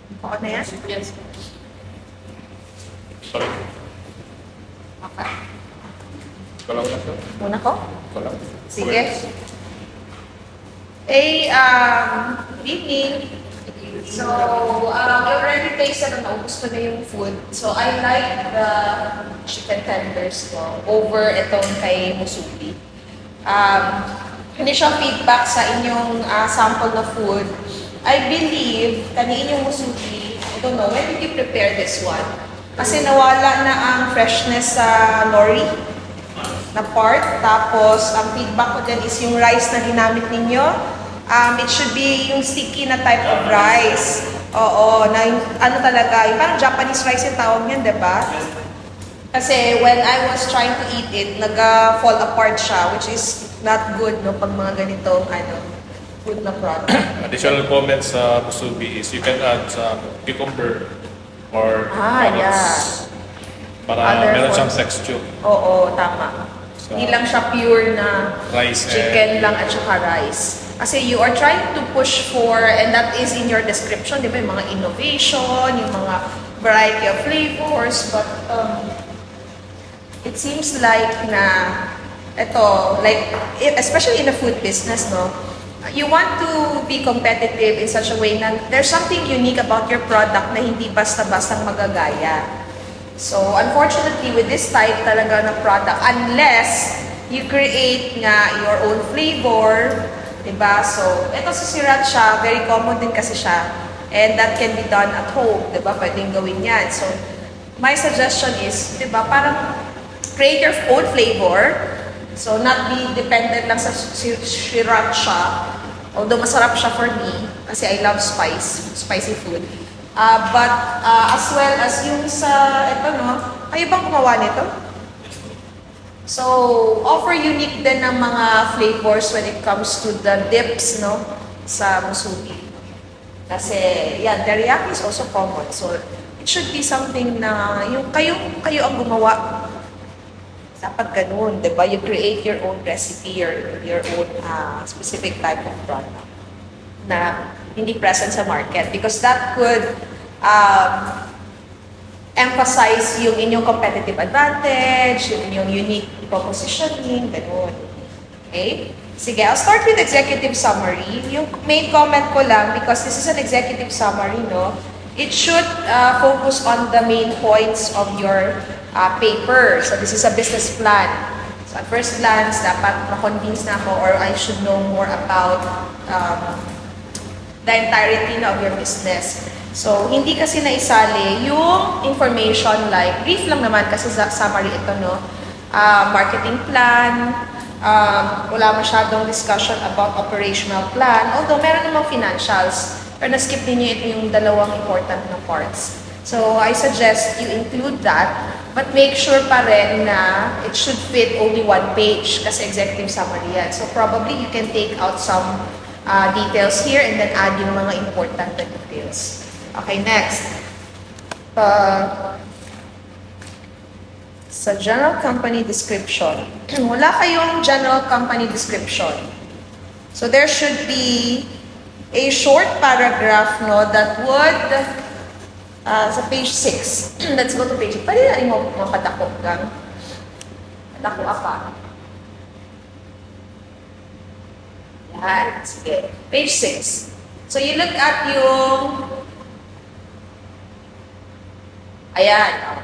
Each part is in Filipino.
Oo na yan? Yes. Sorry. Okay. Ikaw lang na siya. Muna ko? Ikaw lang. Sige. Hey, good evening. So, I already tasted na naubos ko na yung food. So, I like the chicken tenders ko over itong kay Musubi. Initial feedback sa inyong sample na food. I believe, kani inyong Musubi, I don't know, when did you prepare this one? Kasi nawala na ang freshness sa nori na part. Tapos, ang feedback ko din is yung rice na ginamit ninyo. It should be yung sticky na type of rice. Oo, na yung, ano talaga, yung parang Japanese rice yung tawag niyan, di ba? Kasi when I was trying to eat it, nag-fall apart siya, which is not good, no, pag mga ganitong, food na product. Additional comments sa musubi is you can add some cucumber or carrots para Other meron siyang forms. texture. Oo, tama. So, Hindi lang siya pure na rice chicken lang at saka rice. Kasi you are trying to push for, and that is in your description, di ba, yung mga innovation, yung mga variety of flavors, but it seems like na ito, like, especially in the food business, no, you want to be competitive in such a way na there's something unique about your product na hindi basta-bastang magagaya. So, unfortunately, with this type talaga na product, unless you create nga your own flavor, diba? So, ito sa sriracha, very common din kasi siya. And that can be done at home, diba? Pwedeng gawin yan. So, my suggestion is, diba, parang create your own flavor. So, not be dependent lang sa sriracha. Although masarap siya for me, kasi I love spicy food. But as well as yung sa, ito no, kayo bang gumawa nito? So, offer unique din ng mga flavors when it comes to the dips, no, sa musubi. Kasi, yeah, teriyaki is also common. So, it should be something na yung kayo ang gumawa. Dapat ganun, di ba? You create your own recipe, your own specific type of product na hindi present sa market because that could emphasize yung inyong competitive advantage, yung inyong unique propositioning, ganun. Okay? Sige, I'll start with executive summary. Yung main comment ko lang, because this is an executive summary, no? It should focus on the main points of your paper. So this is a business plan. So at first glance, dapat ma-convince na ako or I should know more about the entirety of your business. So, hindi kasi naisali yung information like, brief lang naman kasi summary ito, no? Marketing plan, wala masyadong discussion about operational plan, although meron namang financials, pero na-skip ninyo ito yung dalawang important na parts. So, I suggest you include that, but make sure pa rin na it should fit only one page kasi executive summary yan. So, probably you can take out some details here and then add yung mga important na details. Okay, next. Sa general company description, wala kayong general company description. So there should be a short paragraph, no, that would, sa page 6. Let's go to page 8. Pwede na mo mapadako lang. Padako apa. Yan, sige. Page 6. So you look at yung ayan.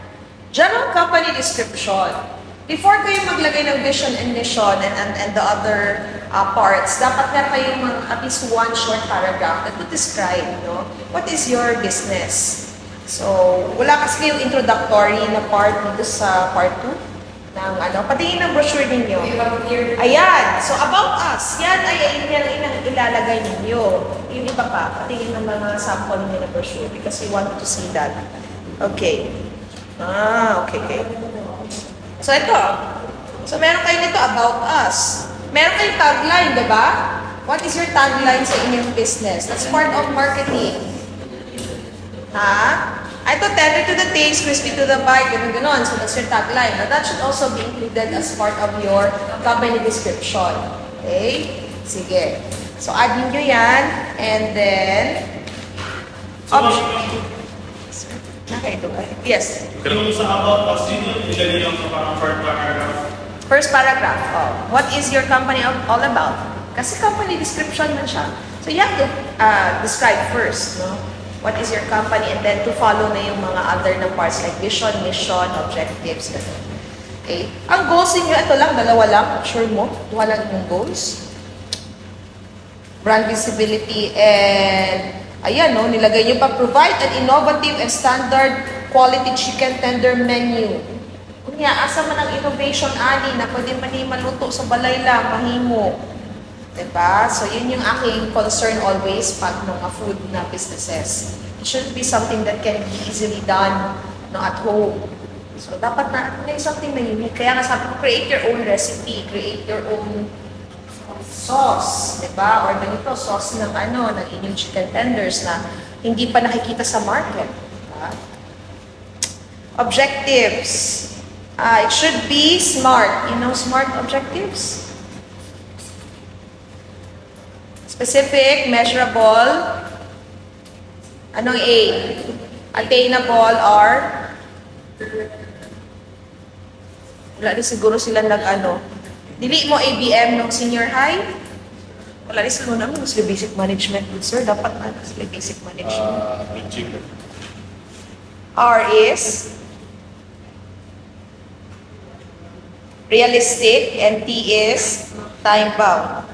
General company description. Before kayo maglagay ng vision and mission and the other parts, dapat na kayo at least one short paragraph that would describe, no, what is your business. So, wala kasi kayong introductory na part dito sa part 2 ng patingin ng brochure ninyo. Ayan. So, about us. Yan ay ilalagay ninyo. Yung iba pa, patingin ng mga sample ninyo na brochure because we want to see that. Okay. Okay. So, ito. So, meron kayo nito about us. Meron kayong tagline, di ba? What is your tagline sa inyong business? That's part of marketing. Ito, tender to the taste, crispy to the bite, gano'n. So, that's your tagline. Now, that should also be included as part of your company description. Okay? Sige. So, add nyo yan. And then, So, Okay, yes. Yung sa about us, yun yung ilagay lang sa parang third paragraph. First paragraph, what is your company all about? Kasi company description man siya. So you have to describe first, no? What is your company, and then to follow na yung mga other na parts like vision, mission, objectives, gano'n. Okay? Ang goals niyo ito lang, dalawa lang. Sure mo? Duha lang yung goals. Brand visibility and, ayan, no? Nilagay niyo pa, provide an innovative and standard quality chicken tender menu. Kunya, asa man ang innovation ani na pwede man maluto sa balay lang, mahimo. Diba? So, yun yung aking concern always pag mga food na businesses. It should be something that can be easily done no, at home. So, dapat na may something na unique. Kaya nga sabi ko, create your own recipe, create your own sauce, diba? Or ganito, sauce ng ng inyong chicken tenders na hindi pa nakikita sa market. Diba? Objectives. It should be SMART. You know SMART objectives? Specific, measurable, anong A? Attainable or wala rin siguro sila dili mo ABM nung senior high? Wala rin siguro naman sila basic management. Sir, dapat na sila basic management. Teaching. R is realistic and T is time bound.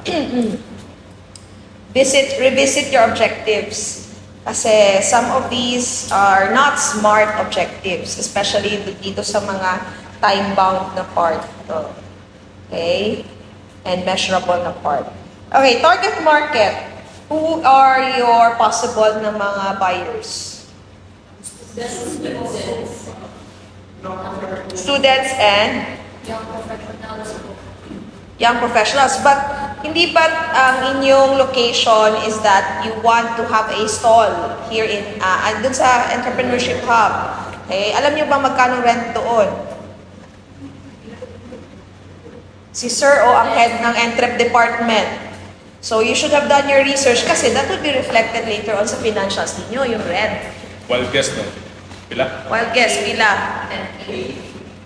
Revisit your objectives. Kasi some of these are not SMART objectives, especially dito sa mga time-bound na part. Okay? And measurable na part. Okay, target market. Who are your possible na mga buyers? Students and young professionals. But hindi ba ang inyong location is that you want to have a stall here in dun sa Entrepreneurship Hub? Okay? Alam niyo ba magkano rent doon? Si Sir O ang head ng Entrep Department. So you should have done your research kasi that would be reflected later on sa financials ninyo, yung rent. Wild guess, no? Pila? Wild guess, pila?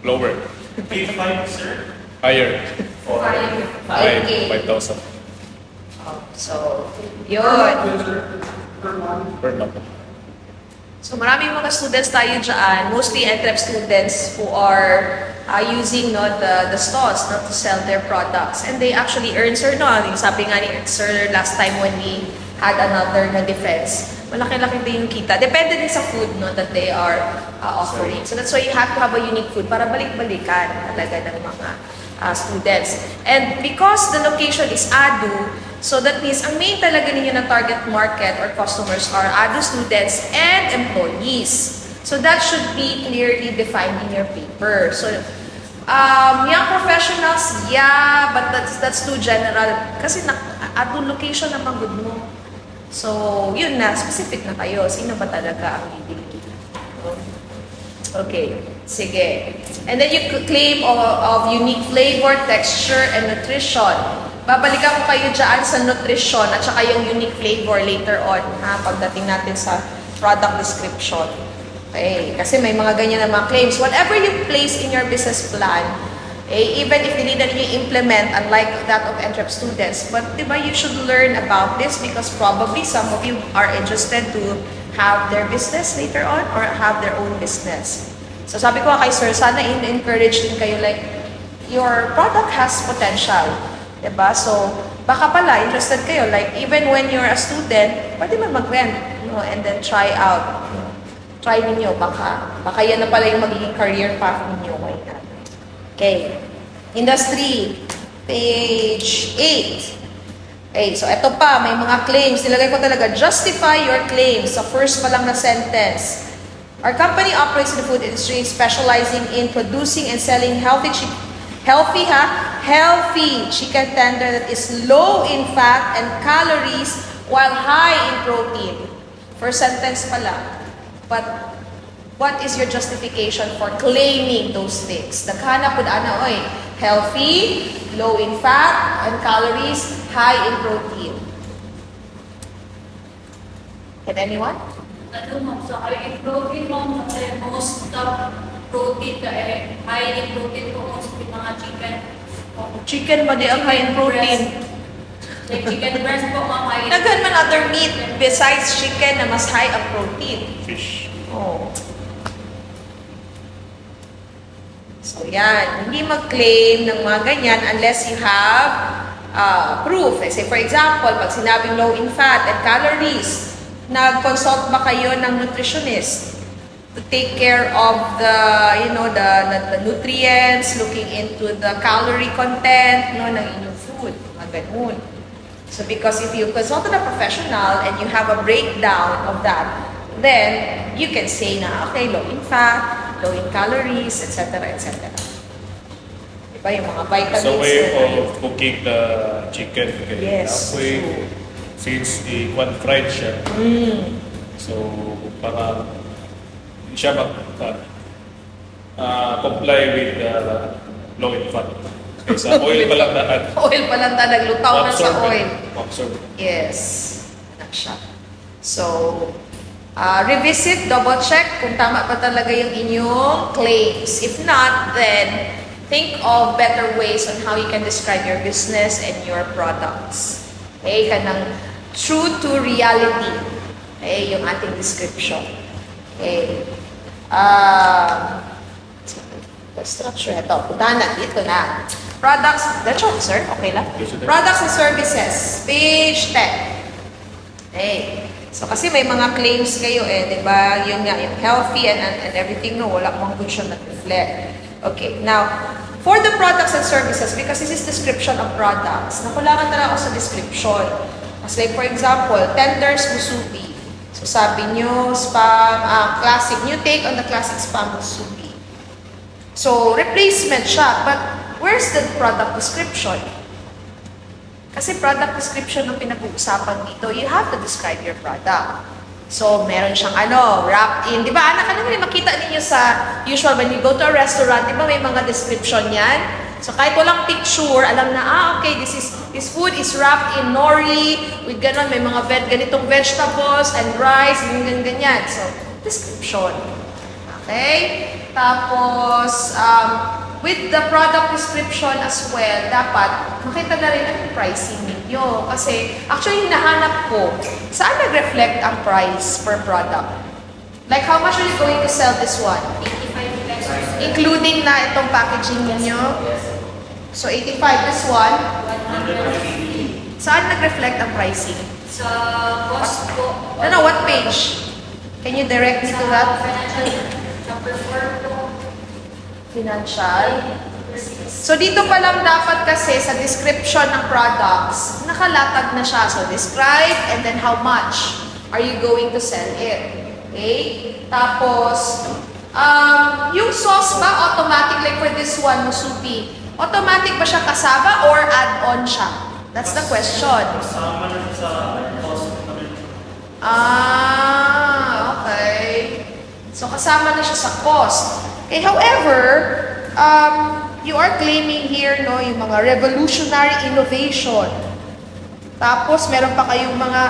Lower. K5, sir. Higher. 5K. 5,000 So, yun. per month. So maraming mga students tayo dyan, mostly Entrep students who are using the stalls to sell their products. And they actually earn, sir, yung sabi nga ni sir last time when we had another na defense, malaki-laki din yung kita. Depende din sa food that they are offering. So that's why you have to have a unique food para balik-balikan talaga ng mga students. And because the location is ADU, so that means ang main talaga ninyo na target market or customers are ADU students and employees. So that should be clearly defined in your paper. So young professionals, yeah, but that's too general. Kasi ADU location naman good mo. So yun na, specific na kayo. Sino ba talaga ang bibili? Okay, sige. And then you claim of unique flavor, texture, and nutrition. Babalikan ko kayo dyan sa nutrition at saka yung unique flavor later on, pagdating natin sa product description. Okay, kasi may mga ganyan na mga claims. Whatever you place in your business plan, even if hindi na you implement, unlike that of Entrep students, but diba, you should learn about this because probably some of you are interested to have their business later on or have their own business. So sabi ko kay sir, sana encourage din kayo like your product has potential. Diba? So baka pala interested kayo like even when you're a student, pwede man mag-rent and then try out. Try ninyo, baka yan na pala yung magiging career path ninyo. Okay. Industry. Page 8. Okay, so ito pa, may mga claims. Nilagay ko talaga, justify your claims sa first pa lang na sentence. Our company operates in the food industry specializing in producing and selling healthy chicken tender that is low in fat and calories while high in protein. First sentence pa lang. But what is your justification for claiming those things? Naghanap po healthy, low in fat and calories, high in protein. Can anyone? Ano ma'am, sa high in protein ma'am, kasi most of protein ka high in protein po mostly mga chicken. Chicken ba di ang high in protein? Like chicken breast po ma'am, high in Daghan man other meat besides chicken na mas high ang protein. Fish. Oh. So yan, hindi mag-claim ng mga ganyan unless you have proof. Like say for example, pag sinabing low in fat and calories, nag-consult ba kayo ng nutritionist to take care of the, you know, the nutrients, looking into the calorie content, no, ng inyong food, mga ganun. So because if you consult a professional and you have a breakdown of that, then you can say na, okay, low in fat, low in calories, etc., etc. Diba yung mga vitamins? It's a way of cooking the chicken. Okay? Yes. That way, since one fried siya, so para hindi siya comply with the low in fat. Okay, sa oil pa lang na Oil pa lang ta, naglutaw na sa oil. Absorb. Yes. Anak siya. So, revisit, double check kung tama pa talaga yung inyong claims. If not, then think of better ways on how you can describe your business and your products. Okay, kanang true to reality. Okay, yung ating description. Okay. The structure, ito. Puntahan na. Dito na. Products, that's all, sir. Okay lang. Products and services. Page 10. Okay. So, kasi may mga claims kayo di ba? Yun nga, yung healthy and everything, no? Wala mong good siya nag-reflect. Okay. Now, for the products and services, because this is description of products, nakulangan na lang ako sa description. As like, for example, tenders musubi. So, sabi nyo, spam, classic, new take on the classic spam musubi. So, replacement siya. But, where's the product description? Kasi product description ang pinag-uusapan dito, you have to describe your product. So, meron siyang wrapped in. Di ba, anak, makita ninyo sa usual when you go to a restaurant, di ba may mga description yan? So, kahit walang picture, alam na, okay, this food is wrapped in nori, with ganon, may mga ganitong vegetables and rice, ganyan. So, description. Okay? Tapos, with the product description as well, dapat makita na rin ang pricing ninyo. Kasi, actually, hinahanap ko, saan nag-reflect ang price per product? Like, how much are you going to sell this one? 85 pesos. Including na itong packaging ninyo? So, 85 this one. 150. Saan nag-reflect ang pricing? Sa cost po. No, what page? Can you direct me to that? Financial chapter 4 po. Financial. So, dito pa lang dapat kasi sa description ng products, nakalatag na siya. So, describe and then how much are you going to sell it. Okay? Tapos, yung sauce ba automatic like for this one, musubi? Automatic ba siya kasama or add-on siya? That's the question. Kasama na sa cost namin. Okay. So, kasama na siya sa cost. Okay, however, you are claiming here, no, yung mga revolutionary innovation. Tapos, meron pa kayong mga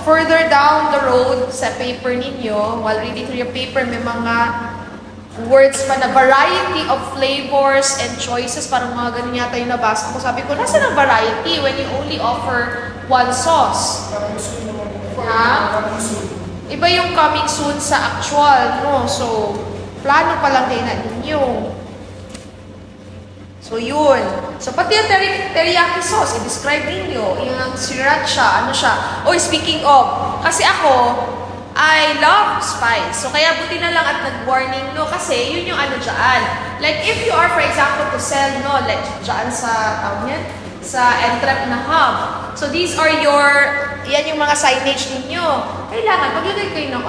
further down the road sa paper ninyo, while reading through your paper, may mga words pa na variety of flavors and choices. Parang mga ganun yata yung nabasa ko. Sabi ko, nasa na variety when you only offer one sauce? Ha? Iba yung coming soon sa actual, no? So, plano pa lang kayo na ninyo. So, yun. So, pati yung teriyaki sauce, i-describe ninyo. Yung sriracha, ano siya. Oh, speaking of, kasi ako, I love spice. So, kaya buti na lang at nag-warning, no? Kasi, yun yung ano dyan. Like, if you are, for example, to sell, no? Like, dyan sa, sa entrep na hub. So, these are yan yung mga signage ninyo. Kailangan, maglagay kayo ng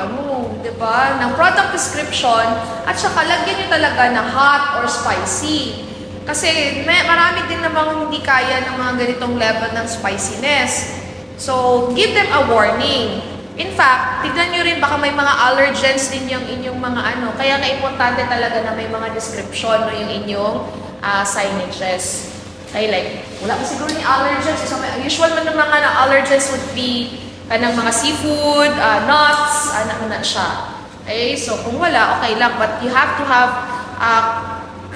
diba? Ng product description, at saka lagyan nyo talaga na hot or spicy. Kasi, marami din namang hindi kaya ng mga ganitong level ng spiciness. So, give them a warning. In fact, tignan nyo rin baka may mga allergens din yung inyong mga Kaya importante talaga na may mga description no, yung inyong signages. Okay, like, wala pa siguro ni allergens. So, usual man ng mga allergens would be kanang mga seafood, nuts, na siya. Okay, so kung wala, okay lang. But you have to have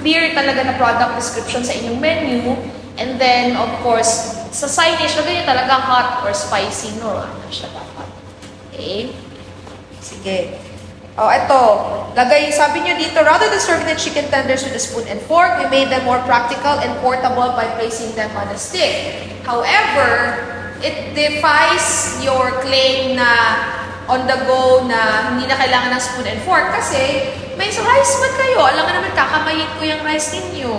clear talaga na product description sa inyong menu. And then, of course, sa signage, lagay niyo talaga hot or spicy, no? Ano siya dapat. Okay? Sige. Oh, eto. Lagay, sabi niyo dito, rather than serving the chicken tenders with a spoon and fork, we made them more practical and portable by placing them on a stick. However, it defies your claim na on the go na hindi na kailangan ng spoon and fork kasi may rice man kayo. Alam nga naman, kakamayin ko yung rice ninyo.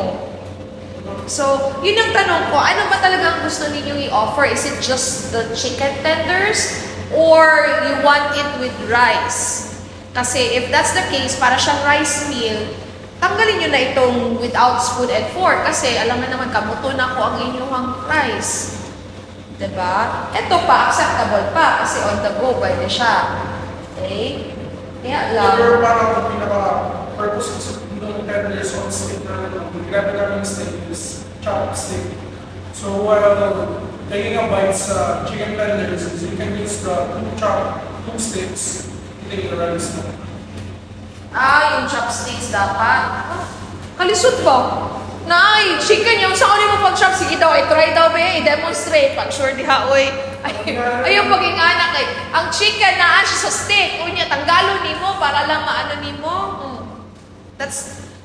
So, yun ang tanong ko, ano ba talaga ang gusto ninyong i-offer? Is it just the chicken tenders or you want it with rice? Kasi if that's the case, para siyang rice meal, tanggalin nyo na itong without spoon and fork kasi alam na naman, kamuto na ko ang inyong rice. Diba? Ito pa, acceptable pa kasi on the go, pwede siya. Okay? Kaya lang. Pero parang pinaka-purpose ng tenders on stick na grabe namin steak is chopstick. So while taking a bite sa chicken tenders, you can use the two sticks to take the rice na. Yung chopsticks dapat. Kalisod ko. Nay, chicken yung sa mo pag-chop. Sige daw, i-try daw ba i-demonstrate. Pag sure diha, oy. Ayun, paging anak ay. Ang chicken na siya sa stick. Unya, tanggalo nimo para lang maano nimo.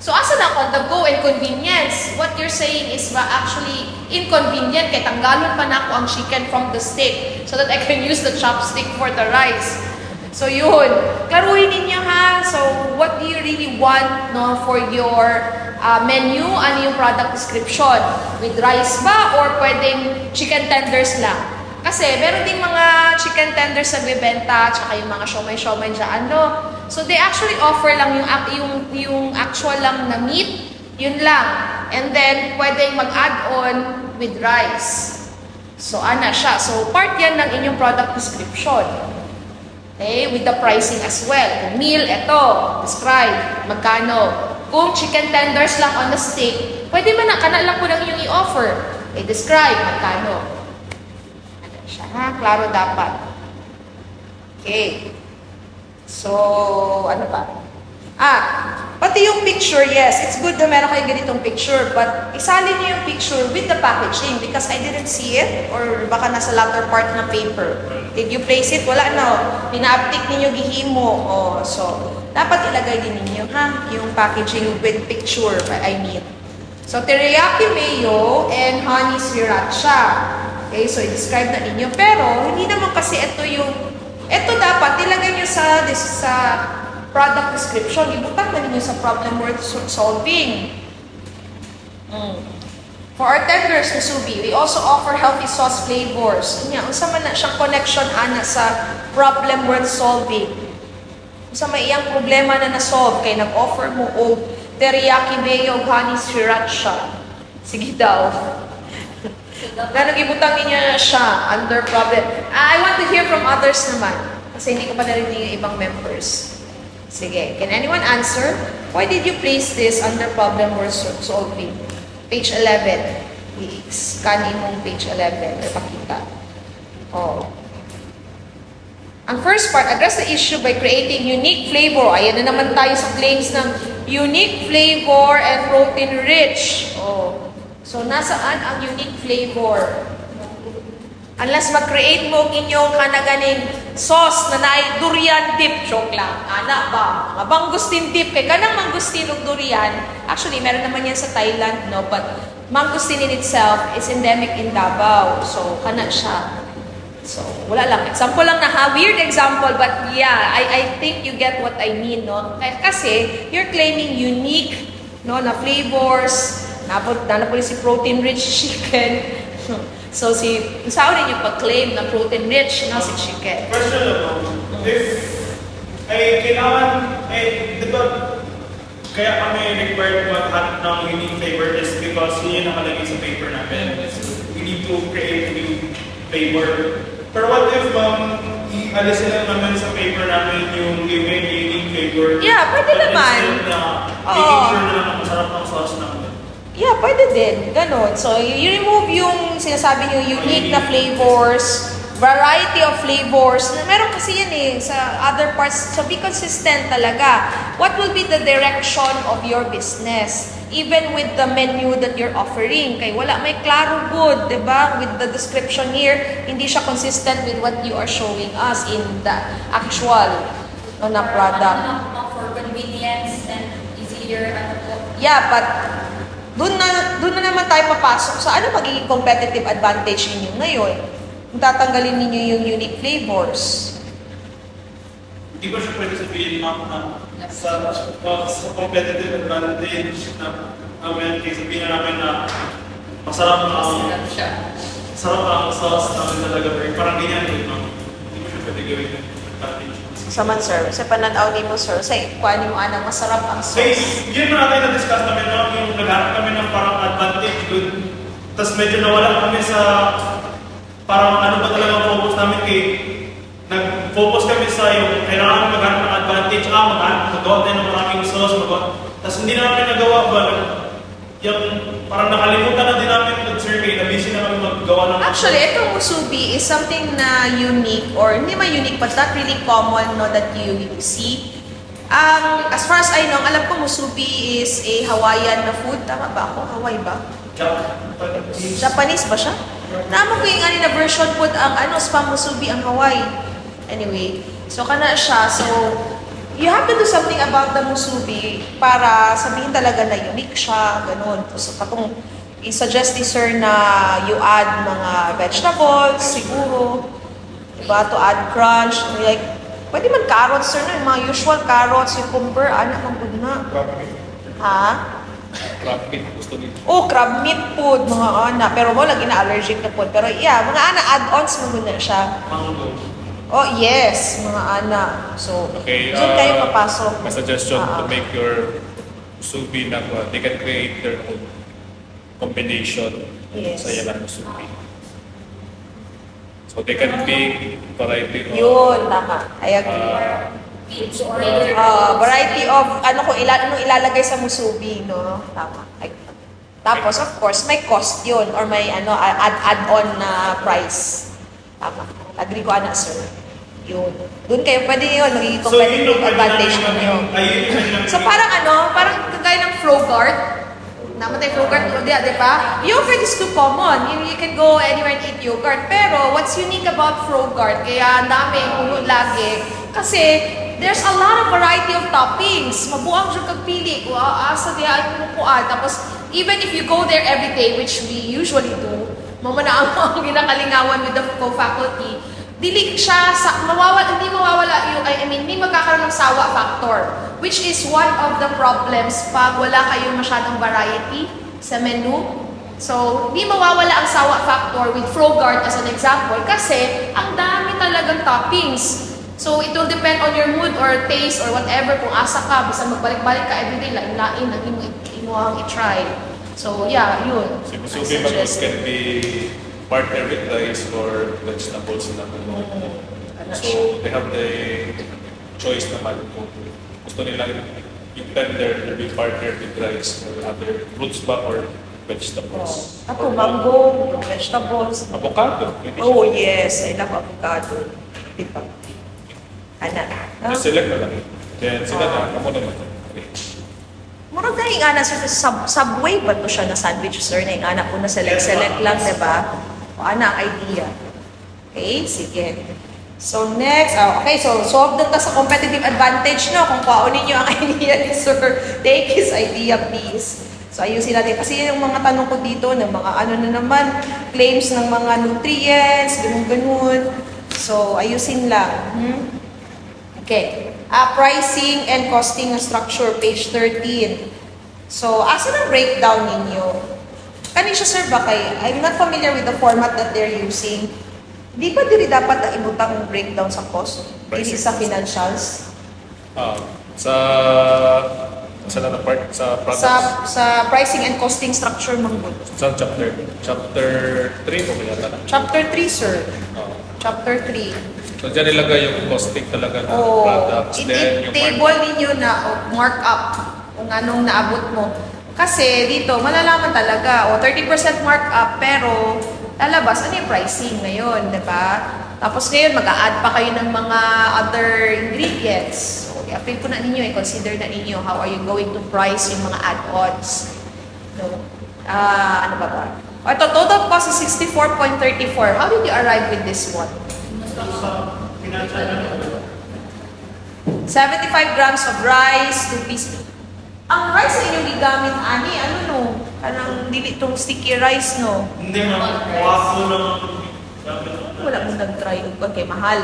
So, asa na on the go and convenience? What you're saying is actually inconvenient kay tanggalon pa na ako ang chicken from the stick so that I can use the chopstick for the rice. So, yun. Klaruhin ninyo ha. So, what do you really want for your menu? Ano yung product description? With rice ba or pwedeng chicken tenders lang? Kasi meron ding mga chicken tenders na bibenta tsaka yung mga siomay-siomay dyan. So they actually offer lang yung actual lang na meat, yun lang. And then pwedeng mag-add-on with rice. So ana siya. So part yan ng inyong product description. Okay, with the pricing as well. Kung meal, eto, describe, magkano. Kung chicken tenders lang on the stick, pwede man na, kana lang po lang yung i-offer. Okay, describe, magkano. Ano siya, ha? Klaro dapat. Okay. So, ano pa? Pati yung picture, yes, it's good na meron kayong ganitong picture, but isalin niyo yung picture with the packaging because I didn't see it or baka nasa latter part ng paper. Did you place it? Wala na. Pina-uptick ninyo gihimo. So, dapat ilagay din ninyo, ha? Yung packaging with picture, I mean. So, teriyaki mayo and honey sriracha. Okay, so i-describe na ninyo. Pero, hindi naman kasi ito dapat ilagay nyo sa product description. Ibutang na ninyo sa problem worth solving. For our tenders na subi, we also offer healthy sauce flavors. Unsa man na siyang connection ana sa problem worth solving. Unsa may iyang problema na na-solve kay nag-offer mo og teriyaki mayo honey sriracha. Sige daw. Ganun ibutang niya siya under problem. I want to hear from others naman. Kasi hindi ko pa narinig yung ibang members. Sige, can anyone answer? Why did you place this under problem worth solving? Page 11. I-scan mong page 11. Ipakita. Ang first part, address the issue by creating unique flavor. Ayan na naman tayo sa claims ng unique flavor and protein rich. So, nasaan ang unique flavor? Unless mag-create mo inyong kanaganing sauce na naay durian dip. Joke lang. Ana ba? Mga mangustin dip. Kaya kanang mangustin ng durian, actually, meron naman yan sa Thailand, no? But mangustin in itself is endemic in Davao. So, kana siya. So, wala lang. Example lang na ha. Weird example, but yeah, I think you get what I mean, no? Kasi, you're claiming unique, no, na flavors, na po si protein-rich chicken. So, saan rin yung pag-claim na protein-rich na si chicken? Question lang, if di ba, kaya kami required mag-add ng unique flavor is because yun yung nakalagay sa paper namin. We need to create a new flavor. Pero what if, i-alisin lang naman sa paper namin yung unique flavor? Yeah, pwede naman. Instead na, making sure na lang masarap ng sauce namin. Yeah, pwede din. Ganon. So, you remove yung sinasabi yung unique na flavors variety of flavors. Meron kasi yan eh, sa other parts. So be consistent talaga. What will be the direction of your business? Even with the menu that you're offering. Kaya wala, may klaro good, di ba? With the description here, hindi siya consistent with what you are showing us in the actual na product. For convenience and easier, ano po. Yeah, but doon na naman tayo papasok sa ano magiging competitive advantage ninyo ngayon. Kung tatanggalin ninyo yung unique flavors. Hindi ko siya pwede sabihin, ma'am, na sa competitive advantage na namin, kaya sabihin namin na masarap ang sauce namin talaga. Parang ganyan rin, ma'am. Hindi ko siya pwede gawin yung advantage. Saman sir, sa pananaw ni mo sir, sa kuhanin mo anang masarap ang Okay, sauce. yun na natin na-discuss namin, no? Yung nagharap kami ng parang advantage dun. Tapos medyo nawala kami sa parang ano ba talaga ang focus namin kay nag-focus kami sa yung kailangan maghanap ng advantage, magawa tayo ng maraming sauce, tapos hindi namin nagawa ba, yung parang nakalimutan na din namin mag-survey, na busy na kami maggawa ng Actually, itong musubi is something na unique or hindi man unique but not really common no, that you see. As far as I know, alam ko musubi is a Hawaiian na food. Tama ba ako? Hawaii ba? Japanese ba siya? Naman ko yung na version po ang spam musubi ang Hawaii. Anyway, so kana siya. So, you have to do something about the musubi para sabihin talaga na unique siya, ganun. So, katong i-suggest ni sir na you add mga vegetables, siguro, diba, to add crunch, like, pwede man carrots, sir, no? Yung mga usual carrots, cucumber, anak, mabud na. Crab meat. Ha? Crab meat, gusto nito. Oh, crab meat food, mga ana. Pero mo, lagi na allergic na food. Pero yeah, mga ana, add-ons mo na siya. mango. Oh, yes, mga ana. So, Okay, doon kayo papasok. my suggestion to make your musubi na they can create their own combination Yes. sa yan ang musubi. So they can pick variety of Yun, tama. I agree. Meats or either. Variety of, ano ilalagay sa musubi, no? Tama. Tapos, of course, may cost yun or may add-on na price. Tama. Agree ko, ana, sir. Yun. Doon kayo, pwede yun, magiging competitive advantage ninyo. So parang parang kagaya ng Frogart. Namatay Frogart, di ba? Yogurt is too common. You can go anywhere and eat yogurt. Pero what's unique about Frogart, kaya ang dami, puno lagi, kasi there's a lot of variety of toppings. Mabuang siya kagpili. Asa diya ay pumupuan. Tapos, even if you go there every day, which we usually do, mamana ang ginakalingawan with the co-faculty, hindi mawawala yung, hindi magkakaroon ng sawa factor, which is one of the problems pag wala kayong masyadong variety sa menu. So, hindi mawawala ang sawa factor with Frogart as an example kasi ang dami talagang toppings. So, it will depend on your mood or taste or whatever. Kung asa ka, basta magbalik-balik ka everyday, lain-lain, ang inuhang i-try. So, yeah, yun. Si I musubi suggest. can be partner with rice or vegetables na So they have the choice naman kung gusto nila yung tender to be partnered with rice or other fruits ba or vegetables. Ako, mango, vegetables. Avocado. pwede siya. Oh, yes. I love avocado. Diba? Ana. Just select na lang. Then sila na, ako naman. Okay. Murag na yung ana sa Subway ba to siya na sandwich, sir? Na yung ana po na select lang, diba? O ana, ang idea. Okay, sige. So next, okay, so solve na ta sa competitive advantage, no? Kung paunin niyo ang idea ni sir, take his idea, please. So ayusin natin. Kasi yung mga tanong ko dito, ng mga claims ng mga nutrients, ganun-ganun. So ayusin lang. Okay. Pricing and costing structure, page 13. So, asa ng breakdown ninyo? Kanin siya, sir, ba kay? I'm not familiar with the format that they're using. Di ba diri dapat na ibutang breakdown sa cost? Hindi sa financials? Sa na part sa products. Sa pricing and costing structure, manggod. Sa chapter 3 po kaya na. Chapter 3, sir. Chapter 3. So dyan nilagay yung costing talaga ng Oh, products. Then yung table ninyo na markup kung anong naabot mo. Kasi dito, malalaman talaga, 30% markup, pero lalabas, ano yung pricing ngayon, di ba? Tapos ngayon, mag-a-add pa kayo ng mga other ingredients. So, i-appeal ko na ninyo, i-consider na ninyo how are you going to price yung mga add-ons. No? Ano ba ba? Ito, total cost is 64.34. How did you arrive with this one? Sa financial na 75 grams of rice, 2 pieces. Ang rice na inyong gigamit, ani, ano no? Parang dili itong sticky rice, no? Hindi ma'am, waso ng Wala mo nag-try ug kay mahal.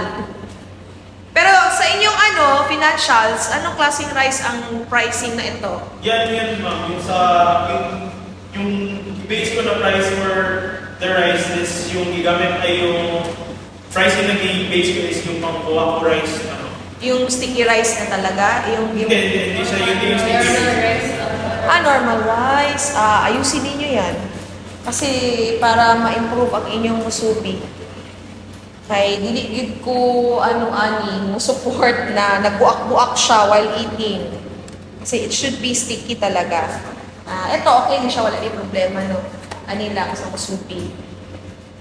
Pero sa inyong financials, anong klaseng rice ang pricing na ito? Yan ma'am, yung base ko na price for the rice is yung gigamit ay yung pricing na base ko is yung pang-kuha ko rice. Yung sticky rice na talaga? Hindi siya yung sticky rice. Normal rice. Ayusin ninyo yan. Kasi para ma-improve ang inyong musubi. Kay dili gid ko mo support na nagbuak-buak siya while eating. Kasi it should be sticky talaga. Ito okay din siya, wala din problema no. Ani lang sa musubi.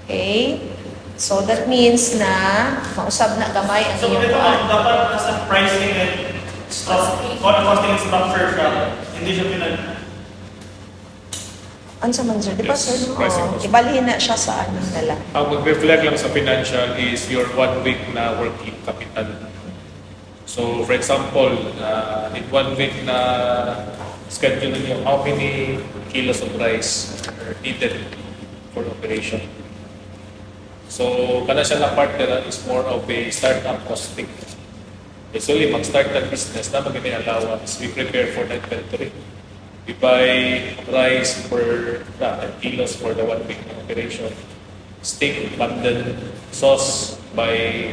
Okay? So that means na mausab na gamay ang So iyong ito buwan. ma'am, dapat nasa pricing and costing and structure siya. Hindi siya Ano sa man sir? Di ba Yes, sir? pricing Oo, cost. ibalhin na siya sa nila. Ang mag-reflect lang sa financial is your 1 week na working capital. So, for example, in 1 week na schedule niyo, how many kilos of rice are needed for operation? So, kana siya na partner is more of a startup costing. Usually, mag-start ng business na magiging allowance, we prepare for the inventory. We buy rice per 10 kilos for the 1 week operation. Steak, bundle, sauce by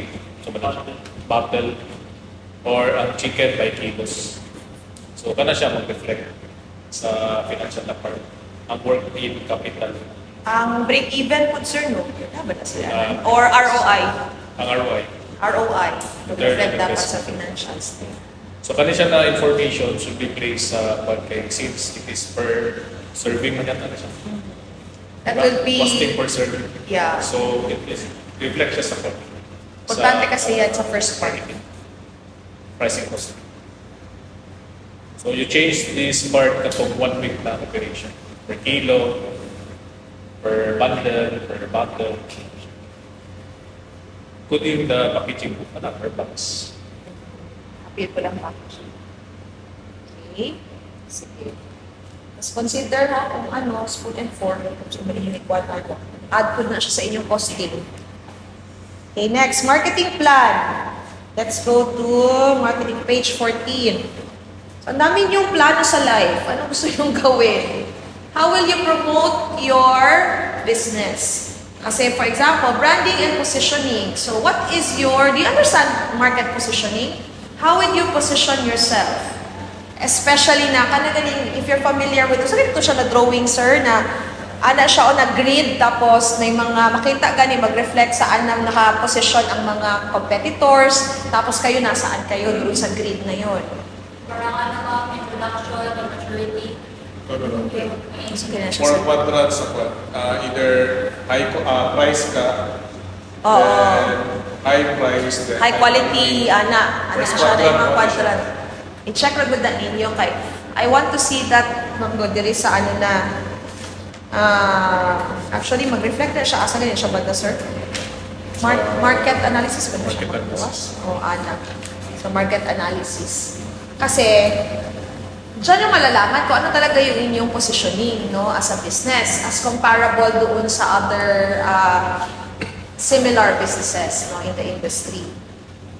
bottle, or ang chicken by kilos. So, kana siya mag-reflect sa financial na part. Ang working capital. Ang break-even po sir, no? Dapat na sila. Ah. Or ROI. Ang ROI. ROI. Reflect Return on dapat investment. sa financials. So, kani siya na information should be placed sa kay since it is per serving man yata na siya. That Diba? will be, Costing per serving. yeah. So, it is reflect siya sa Importante kasi yan sa first part. pricing cost. So, you change this part katong 1 week na operation. Per kilo, per bundle, per bottle. Including the packaging po na per box. Appeal ko lang packaging. Okay. Sige. Tapos consider kung spoon and fork. Kung malihinig one ako. Add ko na siya sa inyong costing. Okay, next, marketing plan. Let's go to marketing page 14. So, ang dami yung plano sa life. Ano gusto yung gawin? How will you promote your business? Kasi, for example, branding and positioning. So, do you understand market positioning? How will you position yourself? Especially na, if you're familiar with, sabi ko siya na drawing, sir, na siya o na-grid, tapos may mga makita gani, mag-reflect saan nang naka-position ang mga competitors, tapos kayo nasaan kayo doon sa grid na yun. Parang introduction, the maturity. Okay. Sige na siya, Four sir. quadrants ako. Either price ka, Oo. then high price, then High quality, First siya na yung mga quadrant. quadrant. I-check lang with ninyo kay I want to see that diri sa actually mag-reflect na siya asa ganyan siya banda sir. Market analysis ba na siya Market magbuwas? analysis. O So market analysis. Kasi diyan yung malalaman kung ano talaga yung inyong positioning as a business as comparable doon sa other similar businesses in the industry.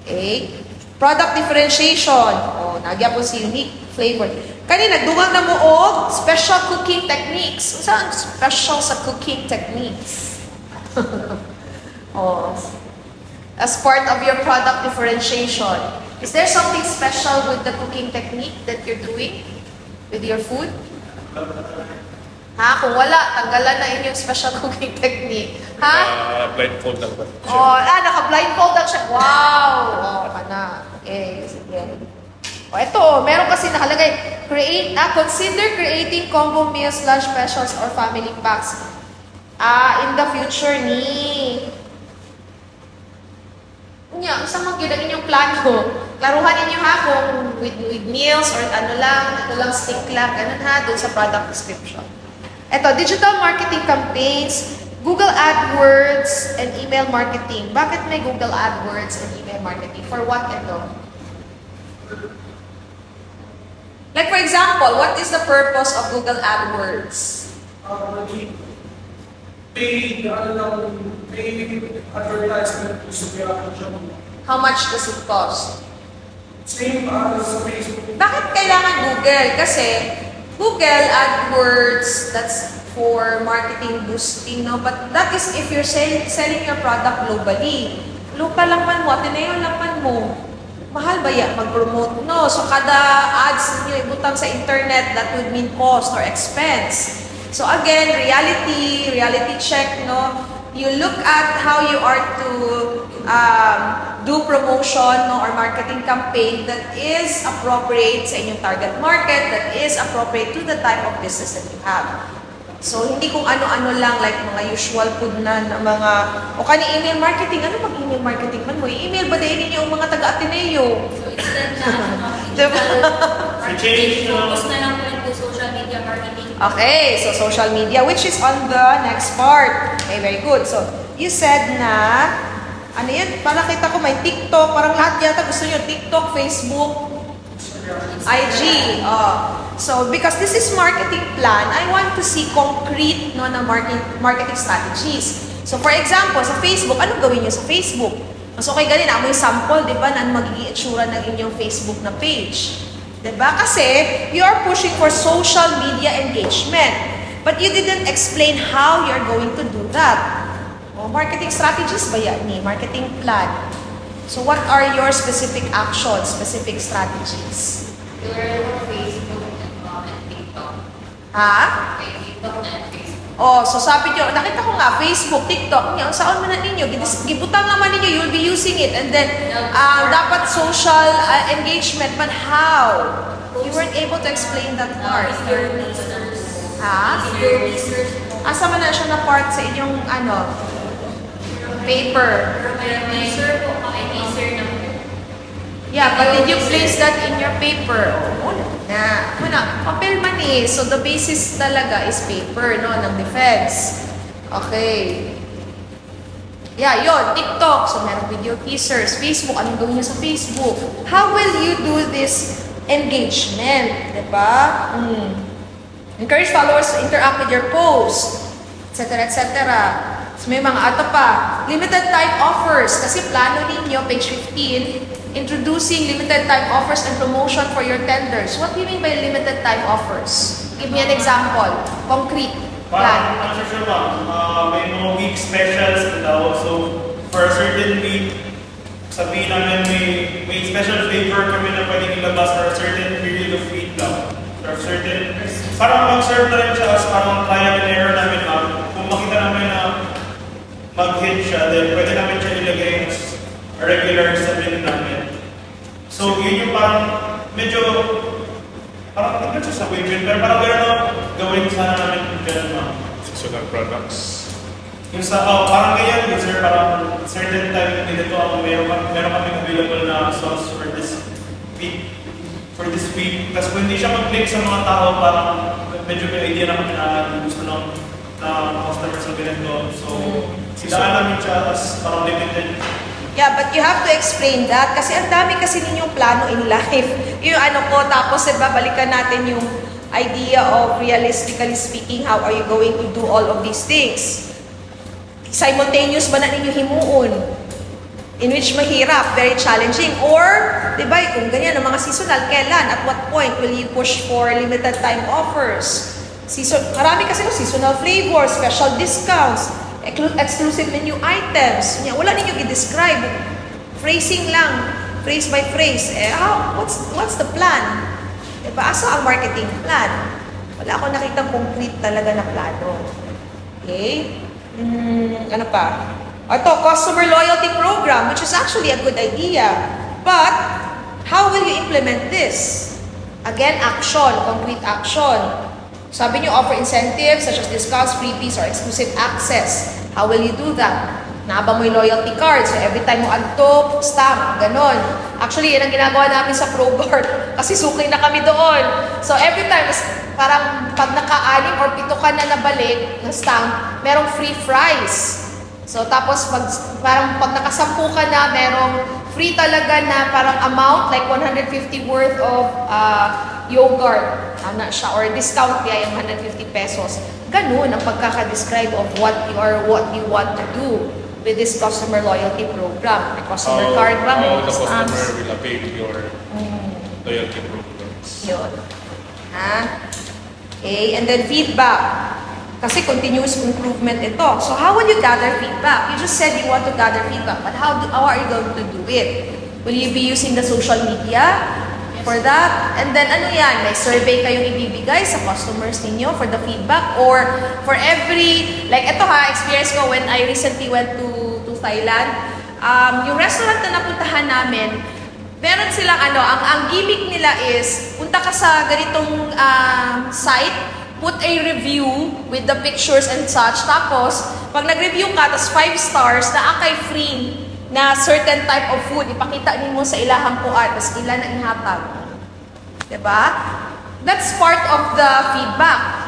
Okay? Product differentiation. Nagya po si unique flavor. Kanina, dugang na mo special cooking techniques. Saan special sa cooking techniques? As part of your product differentiation. Is there something special with the cooking technique that you're doing with your food? Kung wala, tanggalan na inyong special cooking technique. blindfold lang ba? Naka-blindfold lang siya. Wow! Okay, sige. Ito, meron kasi nakalagay, consider creating combo meals, lunch specials, or family packs. In the future Unya, isa man gyud ang inyong plano. Klaruhan ninyo ha kung with meals or ano lang stick lang, ganun ha, dun sa product description. Ito, digital marketing campaigns, Google AdWords, and email marketing. Bakit may Google AdWords and email marketing? For what ito? Like for example, what is the purpose of Google AdWords? Paid advertisement to Subiaco siya. How much does it cost? Same as sa Facebook. Bakit kailangan Google? Kasi Google AdWords, that's for marketing boosting, no? But that is if you're selling your product globally. Local lang man mo, tinayon lang man mo. Mahal ba yan mag-promote? No. So kada ads ninyo ibutang sa internet, that would mean cost or expense. So again, reality check, no? You look at how you are to do promotion, no, or marketing campaign that is appropriate sa inyong target market, that is appropriate to the type of business that you have. So, hindi kung ano-ano lang, like mga usual food na mga, o kani email marketing, ano mag-email marketing man mo? I-email ba din ninyo ang mga taga-Ateneo? So instead na Diba? change, focus na lang po into social media marketing. Okay, so social media, which is on the next part. Okay, very good. So, you said na, ano yan, parang kita ko may TikTok, parang lahat yata gusto nyo, TikTok, Facebook, IG. So, because this is marketing plan, I want to see concrete no, na marketing strategies. So, for example, sa Facebook, anong gawin nyo sa Facebook? So, okay, ganun, amoy sample, di ba, na magiging itsura ng inyong Facebook na page. Diba? Kasi you are pushing for social media engagement. But you didn't explain how you're going to do that. O, marketing strategies ba yan ni? Marketing plan. So what are your specific actions, specific strategies? Facebook and TikTok. Ha? TikTok and Facebook. Oh, so sabi nyo, nakita ko nga, Facebook, TikTok, nyo, saan man na ninyo, gibutang naman ninyo, you'll be using it. And then, dapat social engagement, but how? You weren't able to explain that part. With your listeners. Ha? With your research. Asa man na siya na part sa inyong, paper? May sir po, may teaser na po. Yeah, but did you place that in your paper? Muna, papel man eh. So the basis talaga is paper, no, ng defense. Okay. Yeah, yon TikTok. So meron video teasers. Facebook, anong gawin niyo sa Facebook? How will you do this engagement? Diba? Encourage followers to interact with your post, etc., etc. So may mga ato pa. Limited time offers. Kasi plano ninyo, page 15, introducing limited time offers and promotion for your tenders. What do you mean by limited time offers? Give me an example. Concrete Parang, plan. ano siya ma'am, may mga week specials na daw. So, for a certain week, sabihin namin may special favor kami na pwedeng ilabas for a certain period of week lang. For a certain, parang mag-serve na rin siya as parang trial and error namin ma'am. Kung makita namin na mag-hit siya, then pwede namin siya ilagay as a regular sa bin namin. So, yun yung parang medyo parang hindi siya sa win-win, pero parang gano'n na gawin sana namin gano'n ma'am. Seasonal products. Yung sa, parang ganyan, yung sir, parang certain time dito ang meron kami available na sauce for this week. Tapos kung hindi siya mag-click sa mga tao, parang medyo may idea na kami na gusto ng customers na ganito. So, silaan namin siya as parang limited. Yeah, but you have to explain that kasi ang dami kasi ninyong plano in life. Yung tapos balikan natin yung idea of realistically speaking, how are you going to do all of these things? Simultaneous ba na ninyo himuon? In which mahirap, very challenging. Or, di ba, kung ganyan, ang mga seasonal, kailan, at what point will you push for limited time offers? Marami kasi seasonal flavors, special discounts, exclusive menu items. Wala ninyo i-describe. Phrasing lang. Phrase by phrase. What's the plan? Diba? Asa ang marketing plan? Wala akong nakitang concrete talaga na plano. Okay? Ano pa? Ito, customer loyalty program, which is actually a good idea. But, how will you implement this? Again, action. Concrete action. Sabi niyo, offer incentives such as discounts, freebies, or exclusive access. How will you do that? naaba mo yung loyalty card. So every time mo agto, stamp, ganon. Actually, yan ang ginagawa namin sa ProGuard kasi suki na kami doon. So every time, parang pag naka-anim or 7 ka na nabalik na stamp, merong free fries. So tapos parang pag naka-10 ka na, merong free talaga na parang amount, like 150 worth of yogurt. Ano siya, or discount niya yung 150 pesos. Ganun ang pagkaka-describe of what you want to do with this customer loyalty program. May customer card ba? May How the customer stamps. will avail your loyalty programs. Yun. Ha? Okay, and then feedback. Kasi continuous improvement ito. So how will you gather feedback? You just said you want to gather feedback, but how are you going to do it? Will you be using the social media for that? And then ano yan? May survey kayong ibibigay sa customers ninyo for the feedback? Or for every, like ito ha, experience ko when I recently went to Thailand, yung restaurant na napuntahan namin, meron silang ang gimmick nila is, punta ka sa ganitong site, put a review with the pictures and such. Tapos, pag nag-review ka, tapos 5 stars, na akay free na certain type of food, ipakita mo sa ilahang kuan, tapos ilan na ihatag. Diba? That's part of the feedback.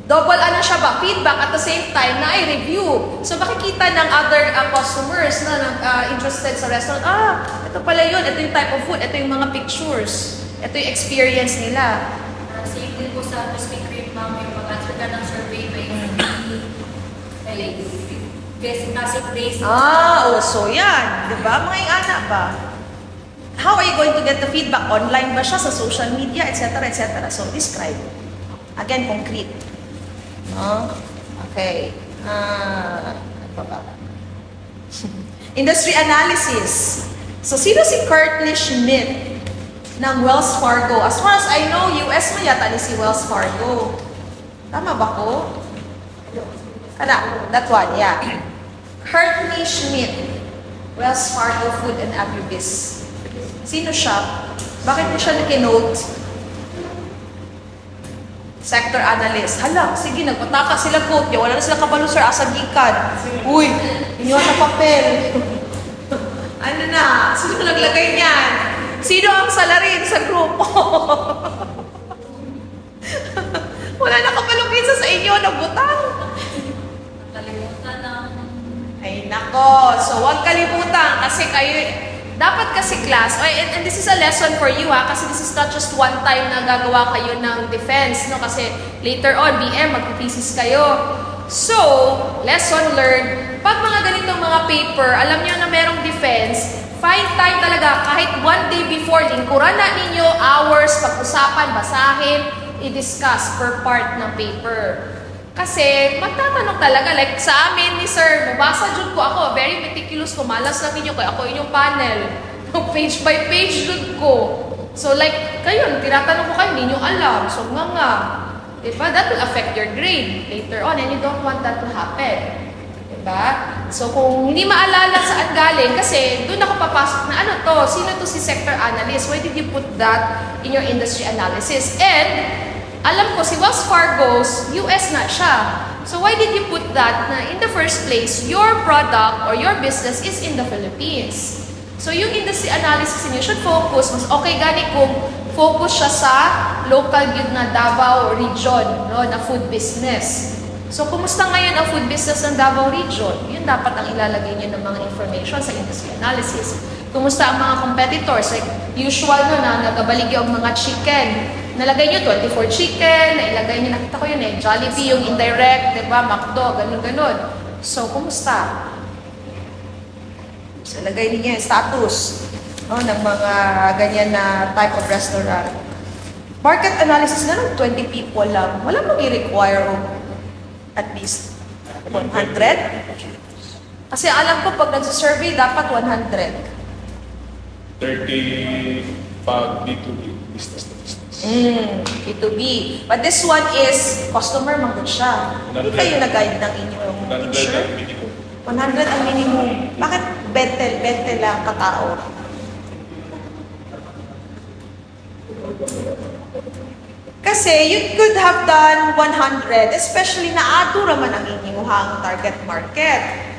Double siya ba? Feedback at the same time na ay review. So makikita ng other customers na interested sa restaurant, ito pala yun, ito yung type of food, ito yung mga pictures, ito yung experience nila. Same din po sa Krispy Kreme, ma'am, yung mag-answer ka ng survey by basic base. So yan. Diba? Mga ingana ba? How are you going to get the feedback? Online ba siya sa social media, etc., etc.? So describe. Again, concrete. No? Okay. Ano ba? Industry analysis. So, sino si Courtney Schmidt ng Wells Fargo? As far as I know, US mo yata ni si Wells Fargo. Tama ba ko? That one, yeah. Courtney Schmidt, Wells Fargo Food and Agribiz. Sino siya? Bakit mo siya nakinote? Sector analyst. Hala, sige, nagpataka sila quote niya. Wala na sila kabalo, sir. Asa gikan. Uy, iniwan na papel. Ano na? Sino naglagay niyan? Sino ang salarin sa grupo? Wala na kabalo kinsa sa inyo. Nagbutang. Nakalimutan ng Ay, nako. So, huwag kalimutan kasi kayo, dapat kasi class, and this is a lesson for you kasi this is not just one time na gagawa kayo ng defense, no? Kasi later on, BM, magpipisis kayo. So, lesson learned, pag mga ganitong mga paper, alam nyo na merong defense, find time talaga, kahit one day before, lingkuran na ninyo, hours, pag-usapan, basahin, i-discuss per part ng paper. Kasi, magtatanong talaga, like sa amin ni sir, mabasa dyan ko ako, very meticulous ko, malas lang ninyo, kaya ako inyong panel. Page by page dyan ko. So like, kayo, tinatanong ko kayo, hindi nyo alam. So nga. Diba? That will affect your grade later on and you don't want that to happen. Diba? So kung hindi maalala saan galing, kasi doon ako papasok na ano to, sino to si sector analyst? Why did you put that in your industry analysis? And, alam ko, si Wells Fargo's US na siya. So why did you put that na in the first place, your product or your business is in the Philippines? So yung industry analysis niyo should focus, mas okay gani kung focus siya sa local yun na Davao region, no, na food business. So kumusta ngayon ang food business ng Davao region? Yun dapat ang ilalagay niyo ng mga information sa industry analysis. Kumusta ang mga competitors? Like usual no na nagabaligyo ang mga chicken. Nalagay nyo 24 chicken, nailagay nyo, nakita ko yun Jollibee, yung indirect, diba, McDo, ganun-ganun. So, kumusta? So, lagay niyo yung status ng mga ganyan na type of restaurant. Market analysis na lang, 20 people lang. Wala mong i-require at least 100? Kasi alam ko, pag nagsasurvey, dapat 100. 30 pag B2B, business to business. B2B. But this one is customer manggod siya. Hindi kayo nag-guide ng inyong 100 teacher? ang minimum. 100 ang minimum. Bakit 20 lang katao? Kasi you could have done 100, especially na ato raman ang inyong target market.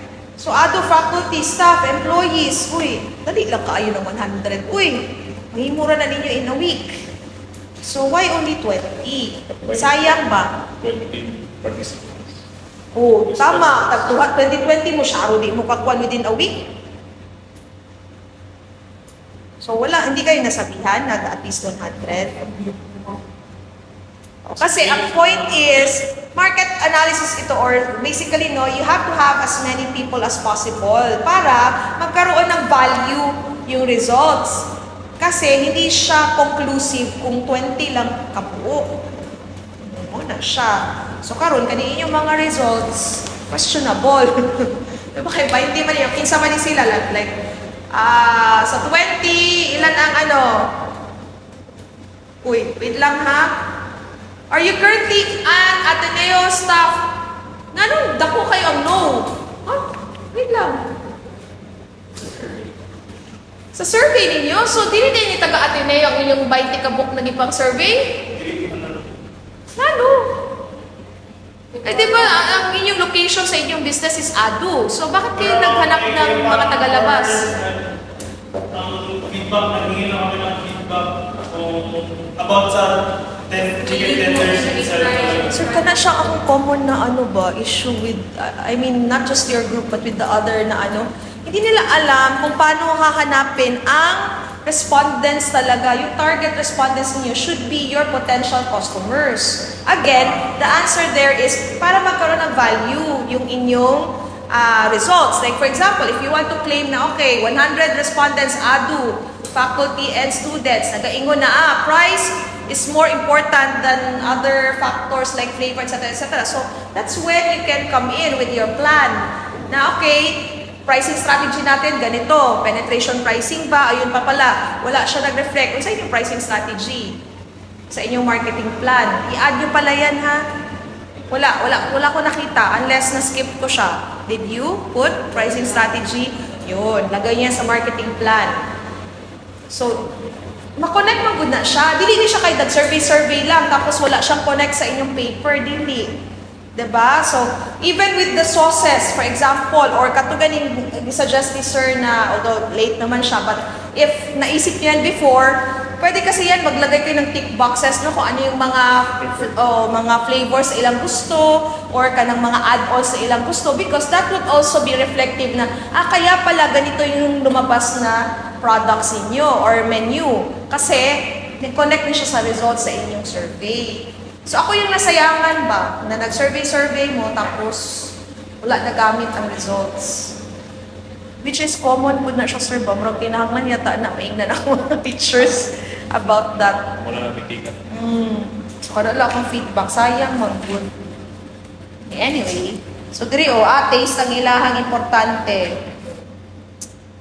So, faculty, staff, employees, uy, dali lang kaayo ng 100. Uy, mahimura na ninyo in a week. So, why only 20? Sayang ba? 20 participants. Oo, tama. Tagtuhat 2020 mo, syaro di mo kakuan within a week. So, hindi kayo nasabihan na at least 100. Kasi ang point is, market analysis ito or basically, no, you have to have as many people as possible para magkaroon ng value yung results. Kasi hindi siya conclusive kung 20 lang kabuo. Muna siya. So karon kani inyong mga results questionable. Diba kay 20 man yung kinsa man sila like sa 20 ilan ang Uy, wait lang ha. Are you currently an Ateneo staff? Nanong dako kayo ang no? Huh? Wait lang. Sa survey ninyo, so dili din ni taga Ateneo ang inyong 20 ka book na gipang survey? Ano? Eh di ba, ang inyong location sa inyong business is ADU. So bakit kayo naghanap ng mga tagalabas? Ang feedback, nagingin na kami ng feedback about sa chicken tenders itself. Sir, kana siya ang common na issue with, I mean, not just your group, but with the other na hindi nila alam kung paano hahanapin ang respondents talaga. Yung target respondents niyo should be your potential customers. Again, the answer there is para magkaroon ng value yung inyong results. Like for example, if you want to claim na, okay, 100 respondents ADU, faculty and students, nagaingon na, price is more important than other factors like flavor, etc., etc. So, that's when you can come in with your plan. Na, okay, pricing strategy natin, ganito. Penetration pricing ba? Ayun pa pala. Wala siya nag-reflect. Sa inyong pricing strategy? Sa inyong marketing plan. I-add nyo pala yan, ha? Wala ko nakita unless na-skip ko siya. Did you put pricing strategy? Yun. Lagay niya sa marketing plan. So, makonect man gud na siya. Dili siya kay survey lang tapos wala siyang connect sa inyong paper, dili. 'Di ba? So, even with the sauces, for example, or katuganing suggest ni sir na although late naman siya, but if naisip niyo yan before, pwede kasi yan maglagay kayo ng tick boxes no kung ano yung mga flavors sa ilang gusto or kanang mga add-ons sa ilang gusto because that would also be reflective na kaya pala ganito yung lumabas na products inyo or menu. Kasi, connect niyo siya sa results sa inyong survey. So, ako yung nasayangan ba na nag-survey mo tapos wala nagamit ang results. Which is common po na siya, sir, ba? Marang kinahanglan yata na maingnan ako mga pictures about that. Wala na natikan. So, wala akong feedback. Sayang, mag-good. Anyway, so, diri taste ang ilahang importante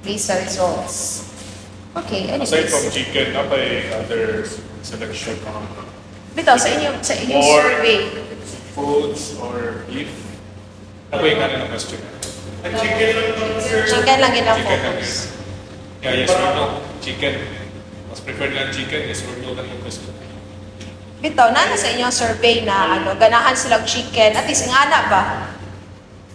based sa results. Okay, anyways. Aside from chicken, apa other selection of Bitaw, sa inyong Or- survey. foods or beef? Apa yung kanina question? Chicken lang to, sir. Chicken lang yun ang Chicken lang focus. yun. Yeah, yes or no? Chicken. Mas preferred lang chicken, yes or no lang yung question. Bitaw, nana sa inyong survey na ganahan silang chicken. At least, nga ba?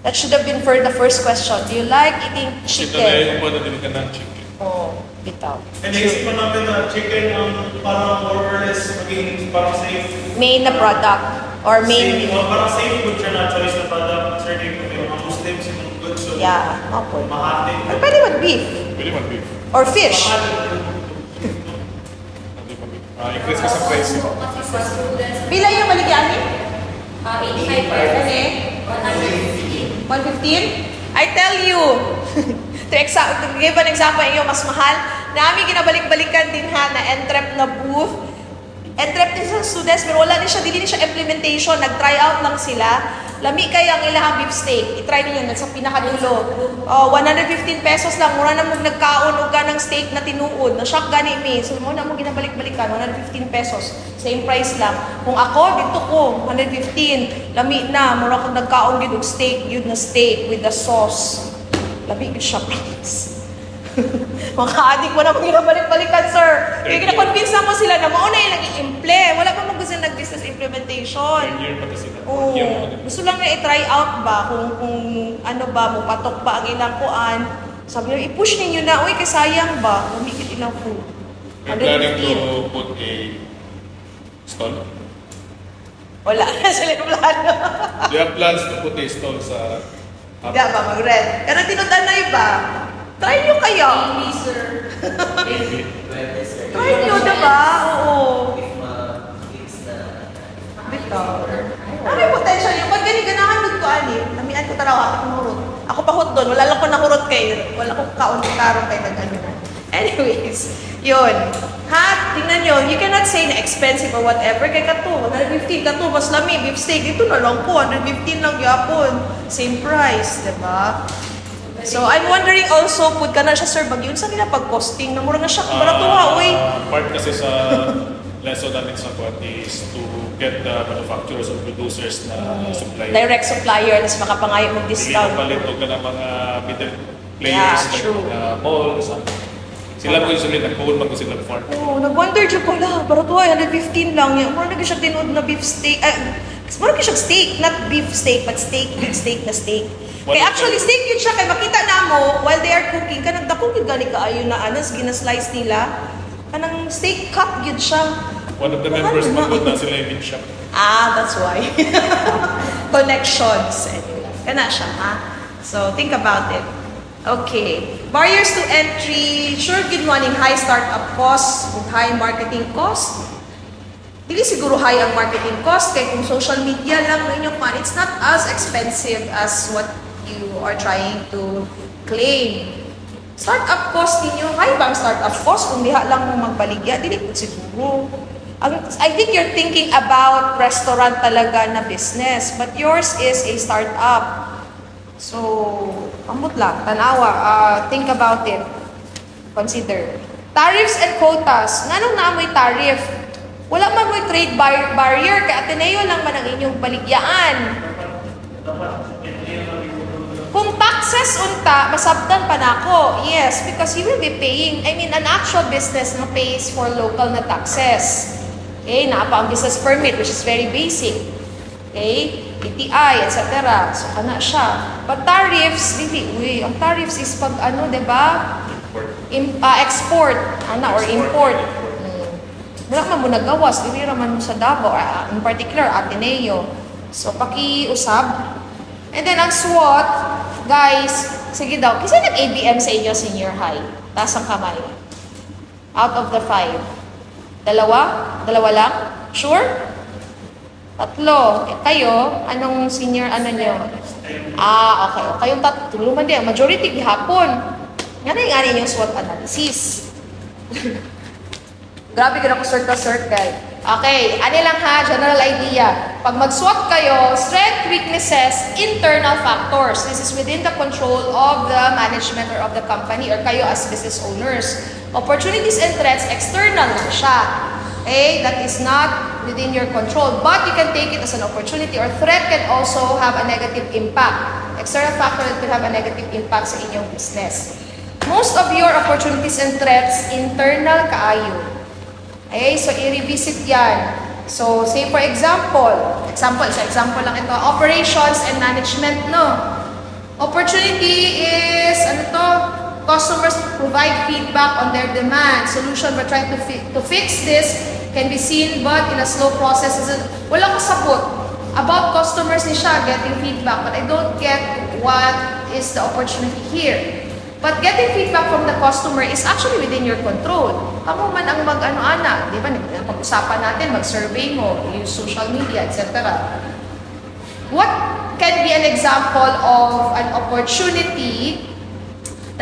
That should have been for the first question. Do you like eating Ito na chicken? yung mga din ka ng chicken. Oh, bitaw. And naisip pa namin na chicken ang parang more or less maging parang safe. Main na product or main. Parang safe food siya na choice na product. Sir, di ko yung mga Muslims yung good. So, Yeah, okay. mahati. Or pwede mag-beef Pwede man beef. or fish. Hindi pa beef. Increase ka sa price. Kasi sa students, Bila yung maligyan 85%, 150. 115? I tell you, to give an example, yung mas mahal, namin ginabalik-balikan din na entrep na booth. Entrep din sa students, pero wala din siya, dili din siya implementation, nag-try out lang sila. Lami kayo ang ilahang beef steak, i-try ninyo sa pinakadulo. 115 pesos lang, mura na mo nagkaon o ng steak na tinuod, na-shock gani mi. So muna mo ginabalik-balikan, 115 pesos, same price lang. Kung ako, dito ko, 115, lami na, mura kong nagkaon yun steak, yun na steak with the sauce. Labi ko siya, promise. Mga adik mo na kung ginabalik-balikan, sir. Kaya kina-convince na mo sila na mauna yung nag-i-imple. Wala pa mag gusto nag-business implementation. Third year pa kasi na. Oo. Fourth year pa. Gusto lang na i-try out ba kung ano ba, mo patok ba ang ilang kuan. Sabi nyo, i-push ninyo na, uy, kasayang ba? Humigit ilang food. We're planning to put a stall. Wala na sila yung plano. We have plans to put a stall sa Hindi ba mag-rent? Kaya tinudan na iba. Try nyo kayo. Maybe, sir. Maybe. Try nyo, diba? Oo. Bitaw. Ano yung potential yung pag ganahan doon ko, ani? Namian ko taraw, ako kumurot. Ako pa hot doon, wala lang ko nahurot kayo. Wala ko kaon-karong kayo nag-ano. Anyways, yun. Ha? Tingnan nyo, you cannot say na expensive or whatever. Kay kato, 115 kato, mas lami, beef steak. Dito na lang po, 115 lang yapon. Same price, diba? So, I'm wondering also, pud ka na siya, sir, bagyon sa nila pag-costing. Namura na siya, kumaratuha, uy. Part kasi sa lesson namin sa Quad is to get the manufacturers or producers na supplier. Direct supplier, tapos makapangayo Hindi mag-discount. na palit ng mga middle Yeah, players like true. malls. Sila po usually nag-own mag sila for. Oo, nag-wonder dyan ko lang. Baratuhay, 115 lang yan. Mura na siya tinood na beef steak. Mura na siya steak, not beef steak, but steak, big steak na steak. Kaya actually, steak yun siya. Kaya makita na mo, while they are cooking, ka nagdakong yun gani ka ayun na anas, ginaslice nila. Kanang steak cut yun siya. One of the members magod na sila yung meat shop. That's why. Connections. Anyway, kana siya, ha? So, think about it. Okay. Barriers to entry. Sure, good morning. High startup cost, with high marketing cost. Dili siguro high ang marketing cost, kaya kung social media lang ang inyong pan, it's not as expensive as what you are trying to claim. Startup cost ninyo, high ba ang startup cost? Kung diha lang mo magbaligya, dili po siguro. I think you're thinking about restaurant talaga na business, but yours is a startup. So, ambot lang, tanawa, think about it. Consider. Tariffs and quotas. Nganong naamoy tariff? Wala man mo'y trade barrier, kay Ateneo lang man ang inyong baligyaan. Kung taxes unta, masabtan pa nako. Yes, because you will be paying, an actual business na pays for local na taxes. Okay, naapa ang business permit, which is very basic. Okay, PTI, etc. So, kana siya. But tariffs, really, ang tariffs is pag diba? Export, or import. Wala man mo nagawas, dili raman mo sa Davao, in particular, Ateneo. So, pakiusab. And then, ang SWOT, guys, sige daw, kasi nag-ABM sa inyo senior high? Taas ang kamay. Out of the 5. Dalawa? Dalawa lang? Sure? Tatlo. Kayo, anong senior, nyo? Okay. Kayong tatlo man din. Majority, gihapon. Nga na yung SWOT analysis. Grabe ka na ko circle. Okay, lang ha, general idea. Pag mag-SWOT kayo, strength, weaknesses, internal factors. This is within the control of the management or of the company or kayo as business owners. Opportunities and threats, external lang siya. Okay, that is not within your control. But you can take it as an opportunity or threat can also have a negative impact. External factor that could have a negative impact sa inyong business. Most of your opportunities and threats, internal kaayo. Okay, so i-revisit yan. So, say for example lang ito, operations and management, no? Opportunity is, customers provide feedback on their demand. Solution, we're trying to fix this, can be seen, but in a slow process. Wala ko sabot about customers ni siya getting feedback, but I don't get what is the opportunity here. But getting feedback from the customer is actually within your control. Kamu man ang mag-ano-ana, di ba? Pag-usapan natin, mag-survey mo, use social media, etc. What can be an example of an opportunity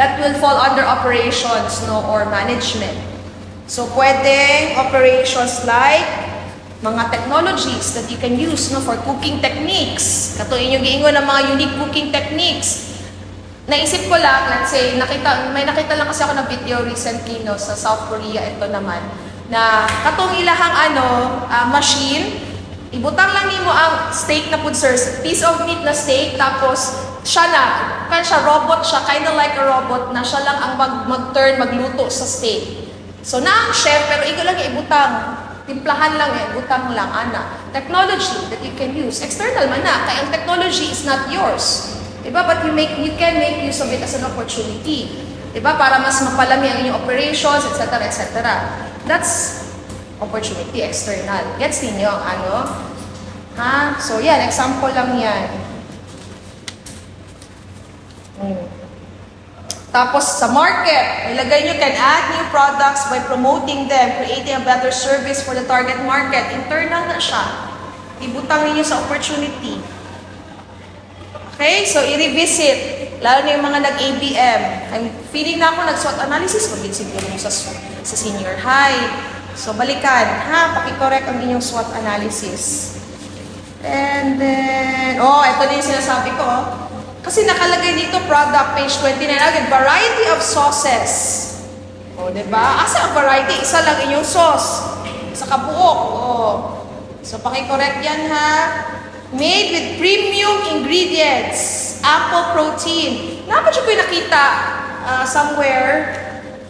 that will fall under operations, or management? So, pwedeng operations like mga technologies that you can use, for cooking techniques. Kato inyong giingon ng mga unique cooking techniques. Naisip ko lang, let's say, may nakita lang kasi ako ng video recently, sa South Korea, ito naman, na katong ilahang machine, ibutang lang nimo ang steak na food source, piece of meat na steak, tapos siya na, kaya siya robot siya, kind of like a robot na siya lang ang mag-turn, magluto sa steak. So na ang chef, pero ikaw lang ibutang. Timplahan lang butang lang, ana. Technology that you can use. External man na, kaya ang technology is not yours. Diba? But you can make use of it as an opportunity. Diba? Para mas mapalami ang inyong operations, etc. etc. That's opportunity, external. Gets ninyo ang ano? Ha? So yan, example lang yan. Tapos sa market, ilagay nyo can add new products by promoting them, creating a better service for the target market. Internal na siya. Ibutang ninyo sa opportunity. Okay, so i-revisit. Lalo na yung mga nag-ABM. I'm feeling na ako nag-SWOT analysis. Mag-siguro mo sa senior high. So balikan, ha? Pakicorrect ang inyong SWOT analysis. And then, ito na yung sinasabi ko. Kasi nakalagay dito, product, page 29, again, variety of sauces. O, diba? Asa ang variety? Isa lang inyong sauce. Sa kabuok. So, pakicorrect yan, ha? Made with premium ingredients. Ample protein. Dapat siya po yung nakita somewhere.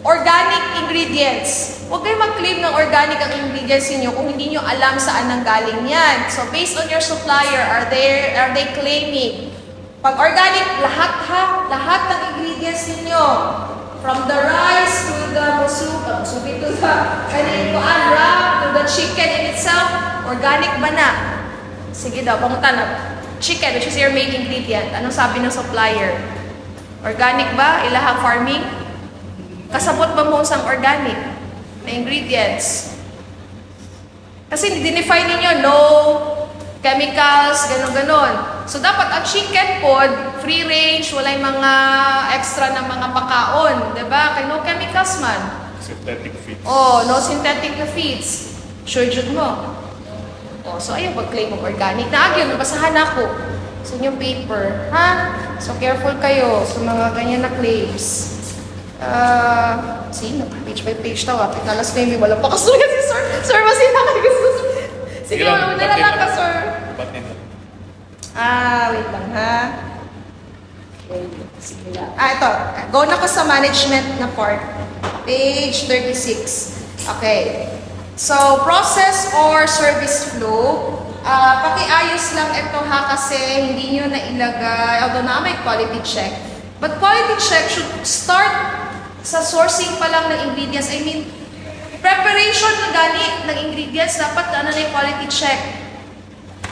Organic ingredients. Huwag kayo mag-claim ng organic ang ingredients niyo kung hindi nyo alam saan nang galing yan. So, based on your supplier, are they claiming? Pag organic, lahat ng ingredients ninyo. From the rice to the musubi to the wrap to the chicken in itself, organic ba na? Sige daw, pangutan na. Chicken, which is your main ingredient. Anong sabi ng supplier? Organic ba? Ilahang farming? Kasabot ba mo sa organic na ingredients? Kasi dinefine ninyo, no chemicals, ganon-ganon. So, dapat ang chicken pod, free range, wala yung mga extra na mga pakaon. Diba? Kaya no chemicals man. Synthetic feeds. No synthetic na feeds. Sure jud mo. So, ayun, pag-claim of organic. Naagyon, nabasahan ako sa inyong paper. Ha? So, careful kayo sa mga ganyan na claims. Sino? Page by page daw. Pinalas maybe wala pa kasulat si Sir. Sir, masina ka gusto. Sige, wala na lang ka, Sir. Batin na. Wait lang, ha? Sige lang. Ito. Go na ko sa management na part. Page 36. Okay. So, process or service flow. Pakiayos lang ito, ha, kasi hindi nyo na ilagay, although na may quality check. But quality check should start sa sourcing pa lang ng ingredients. I mean, preparation na gani ng ingredients, dapat na yung quality check.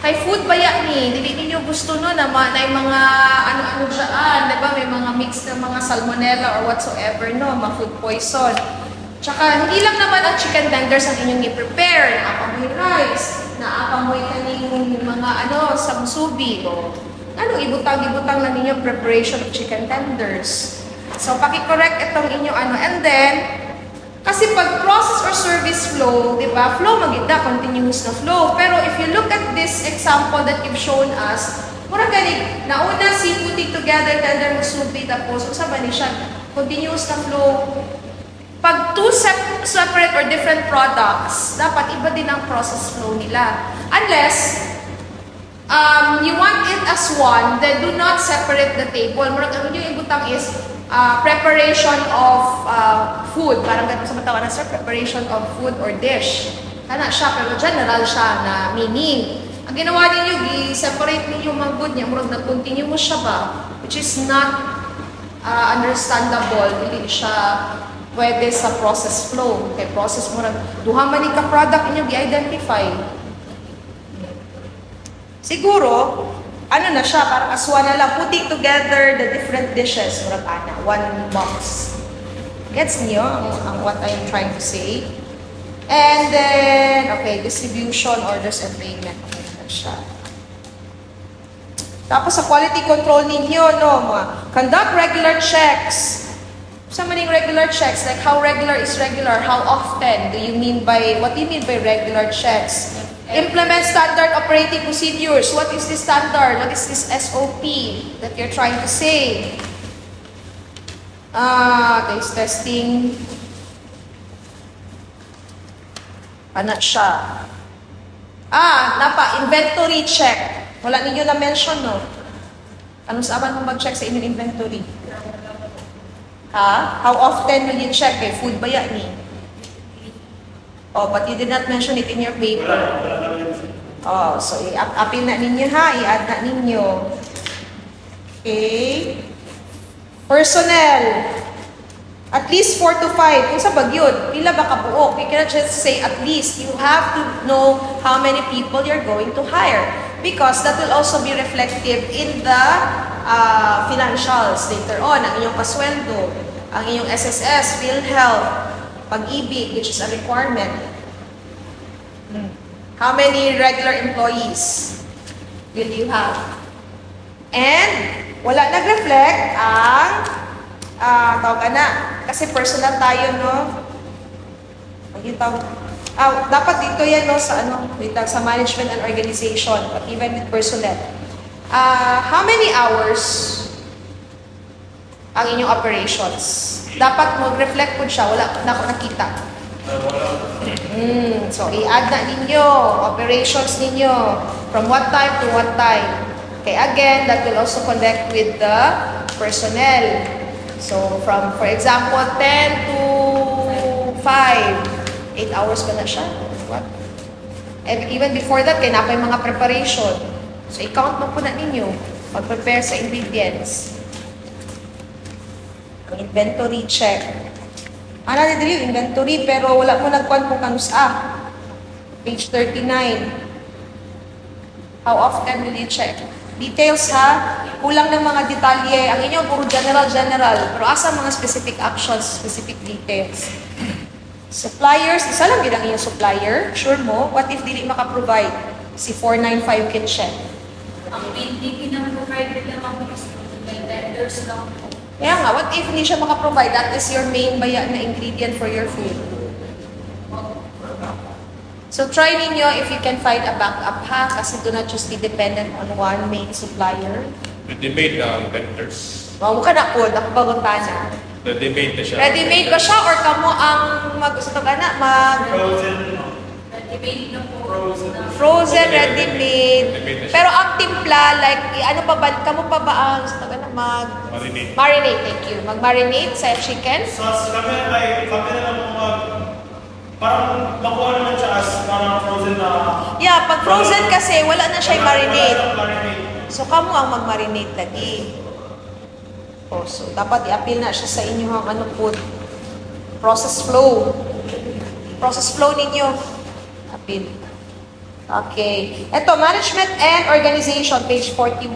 Kay food ba yan dili ninyo gusto no na yung mga ano-ano dyan, diba? May mga mix ng mga salmonella or whatsoever, no? Mga food poison. Tsaka, hindi lang naman ang chicken tenders ang inyong i-prepare. Naapamoy rice, naapamoy kaning mga sa musubi, o ibutang-ibutang na ninyo preparation of chicken tenders. So, pakicorrect itong inyong and then, kasi pag process or service flow, di ba, flow maganda, continuous na flow. Pero if you look at this example that you've shown us, mura gani, nauna putting together, tender musubi, tapos, usaba ni siya, continuous na flow. Pag two separate or different products, dapat iba din ang process flow nila. Unless, you want it as one, then do not separate the table. Mura ang inyong ibutang is, preparation of food. Parang ganun sa matawa na, sir, preparation of food or dish. Kana siya, pero general siya na meaning. Ang ginawa ninyo, i-separate ninyo mga good niya, murag na-continue mo siya ba? Which is not understandable. Hindi siya pwede sa process flow. Okay, process mo rin. Duha man ka product ninyo, i-identify. Siguro, na siya, parang aswa na lang, putting together the different dishes, murag one box. Gets niyo ang what I'm trying to say? And then, okay, distribution, orders, and payment. Okay na siya. Tapos sa quality control ninyo, conduct regular checks. Sa maning regular checks, like how regular is regular, how often what do you mean by regular checks? Implement standard operating procedures. What is this standard? What is this SOP that you're trying to say? Taste testing. Ano siya? Inventory check. Wala ninyo na-mention, no? Ano saan mo mag-check sa inyong inventory? Ha? How often will you check? Eh, food ba yan eh? Oh, but you did not mention it in your paper. Wala naman yun. Oh, so i-upin na ninyo ha, i-add na ninyo. Okay. Personnel. At least 4 to 5. Kung sa bagyod, pila ba kabuok? You cannot just say at least. You have to know how many people you're going to hire. Because that will also be reflective in the financials later on. Ang inyong pasweldo, ang inyong SSS, PhilHealth, pag-ibig, which is a requirement. How many regular employees will you have? And wala nag-reflect ang tawag ka na. Kasi personal tayo, no? Yung tawag. Dapat dito yan, no, sa sa management and organization, but even with personnel. How many hours ang inyong operations? Dapat mag-reflect po siya. Wala na ako nakita. So, i-add na ninyo, operations ninyo, from what time to what time. Okay, again, that will also connect with the personnel. So, from, for example, 10 to 5, 8 hours ba na siya? What? And even before that, kaya na pa yung mga preparation. So, i-count mo po na ninyo, mag-prepare sa ingredients. Ang inventory check. Ana ni dili inventory pero wala mo nagkuan kung kanus-a. Page 39. How often will you check? Details ha. Kulang ng mga detalye. Ang inyo puro general. Pero asa mga specific actions, specific details. Suppliers, isa lang din ang inyong supplier. Sure mo? What if dili maka-provide? Si 495 can check. Ang hindi pinang-provide nila mga vendors lang po. Kaya nga, what if hindi siya maka-provide? That is your main baya na ingredient for your food. So try ninyo if you can find a backup ha, kasi do not just be dependent on one main supplier. Ready-made na ang vendors. Mao ka na po, nakabagutana. Ready-made na siya. Ready-made ba siya or kamo ang gusto ka na Frozen. Debate na po. frozen ready-made. Ready-made na siya. Pero ang timpla like ano pa ba kamo pa ba ang gusto ka na Marinate. marinate, thank you. Mag-marinate sa chicken. Sauce, kami na lang parang makuha naman siya as parang frozen na... Yeah, pag frozen kasi wala na siya marinate. Wala siyang marinate. So, kamo ang mag-marinate lagi. Oh, so, dapat i-appeal na siya sa inyong food. Process flow. Process flow ninyo. Appeal. Okay. Ito, management and organization, page 41.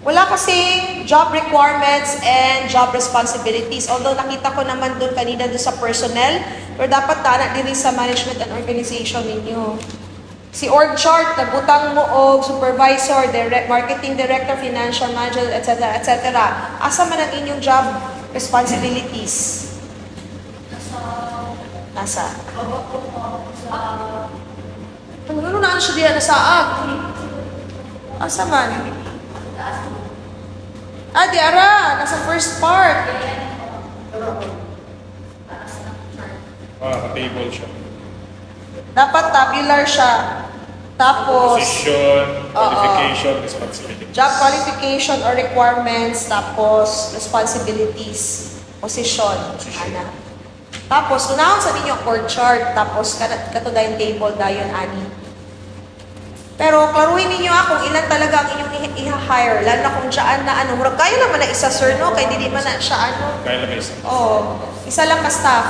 Wala kasing job requirements and job responsibilities. Although nakita ko naman doon kanina doon sa personnel, pero dapat tana din sa management and organization ninyo. Si org chart, nabutang mo o supervisor, marketing director, financial manager, etc. etc. Asa man ang inyong job responsibilities? Nasa? Ano na siya diyan nasaag? Asa man? Di ara, nasa first part. Ka-table siya. Dapat tabular siya. Tapos, Position, qualification, responsibility. job qualification or requirements, tapos responsibilities, position. Ana. Tapos, unahon sa ninyo org chart, tapos kato dayon table dayon ani. Pero klaruhin ninyo kung ilan talaga ang inyong i-hire. Lalo na kung dyan na murag kayo naman na isa sir, no? Kaya di man na siya Kaya lang isa. isa lang ka staff.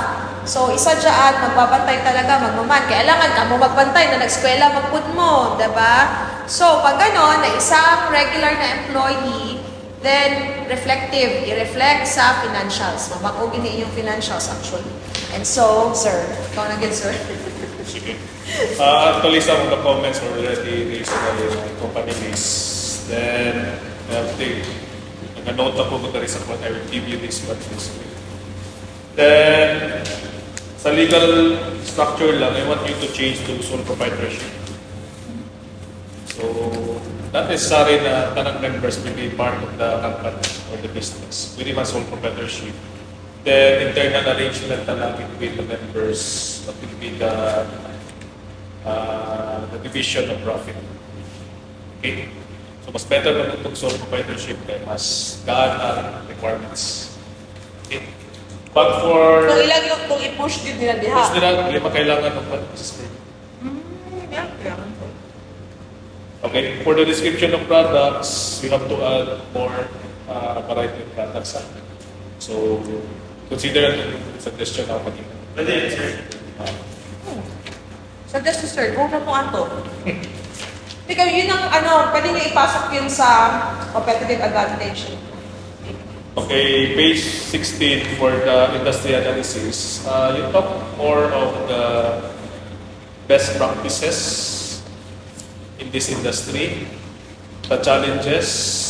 So, isa dyan, magbabantay talaga, magmaman. Kailangan ka mo magbantay na nag-eskwela, magpud mo, diba? So, pag gano'n, na isang regular na employee, then reflective, i-reflect sa financials. Mabakogin na inyong financials actually. And so, sir, ikaw na again, sir. Sige. Actually, some of the comments were already raised on the company list. Then, I have to nag-note na po ko na rin sa point. I will give you this one this week. Then, sa legal structure lang, I want you to change to sole proprietorship. So, not necessary na tanang members will be part of the company or the business. Pwede man sole proprietorship. Then, internal arrangement na lang between the members, what will be the division of profit. Okay? So, So mas better na itong sole proprietorship kaya mas gaan ang requirements. Okay. But for Kung ilang yung kung i-push din nila diha. mas nila, lima kailangan ng process. Yeah. Okay, for the description of products, we have to add more variety of products. So, consider ang suggestion ako kanina. Pwede yun, sir. Suggest to sir, kung na po ato. Ikaw, yun ang pwede niyo ipasok yun sa competitive advantage. Okay, page 16 for the industry analysis. You talk more of the best practices in this industry, the challenges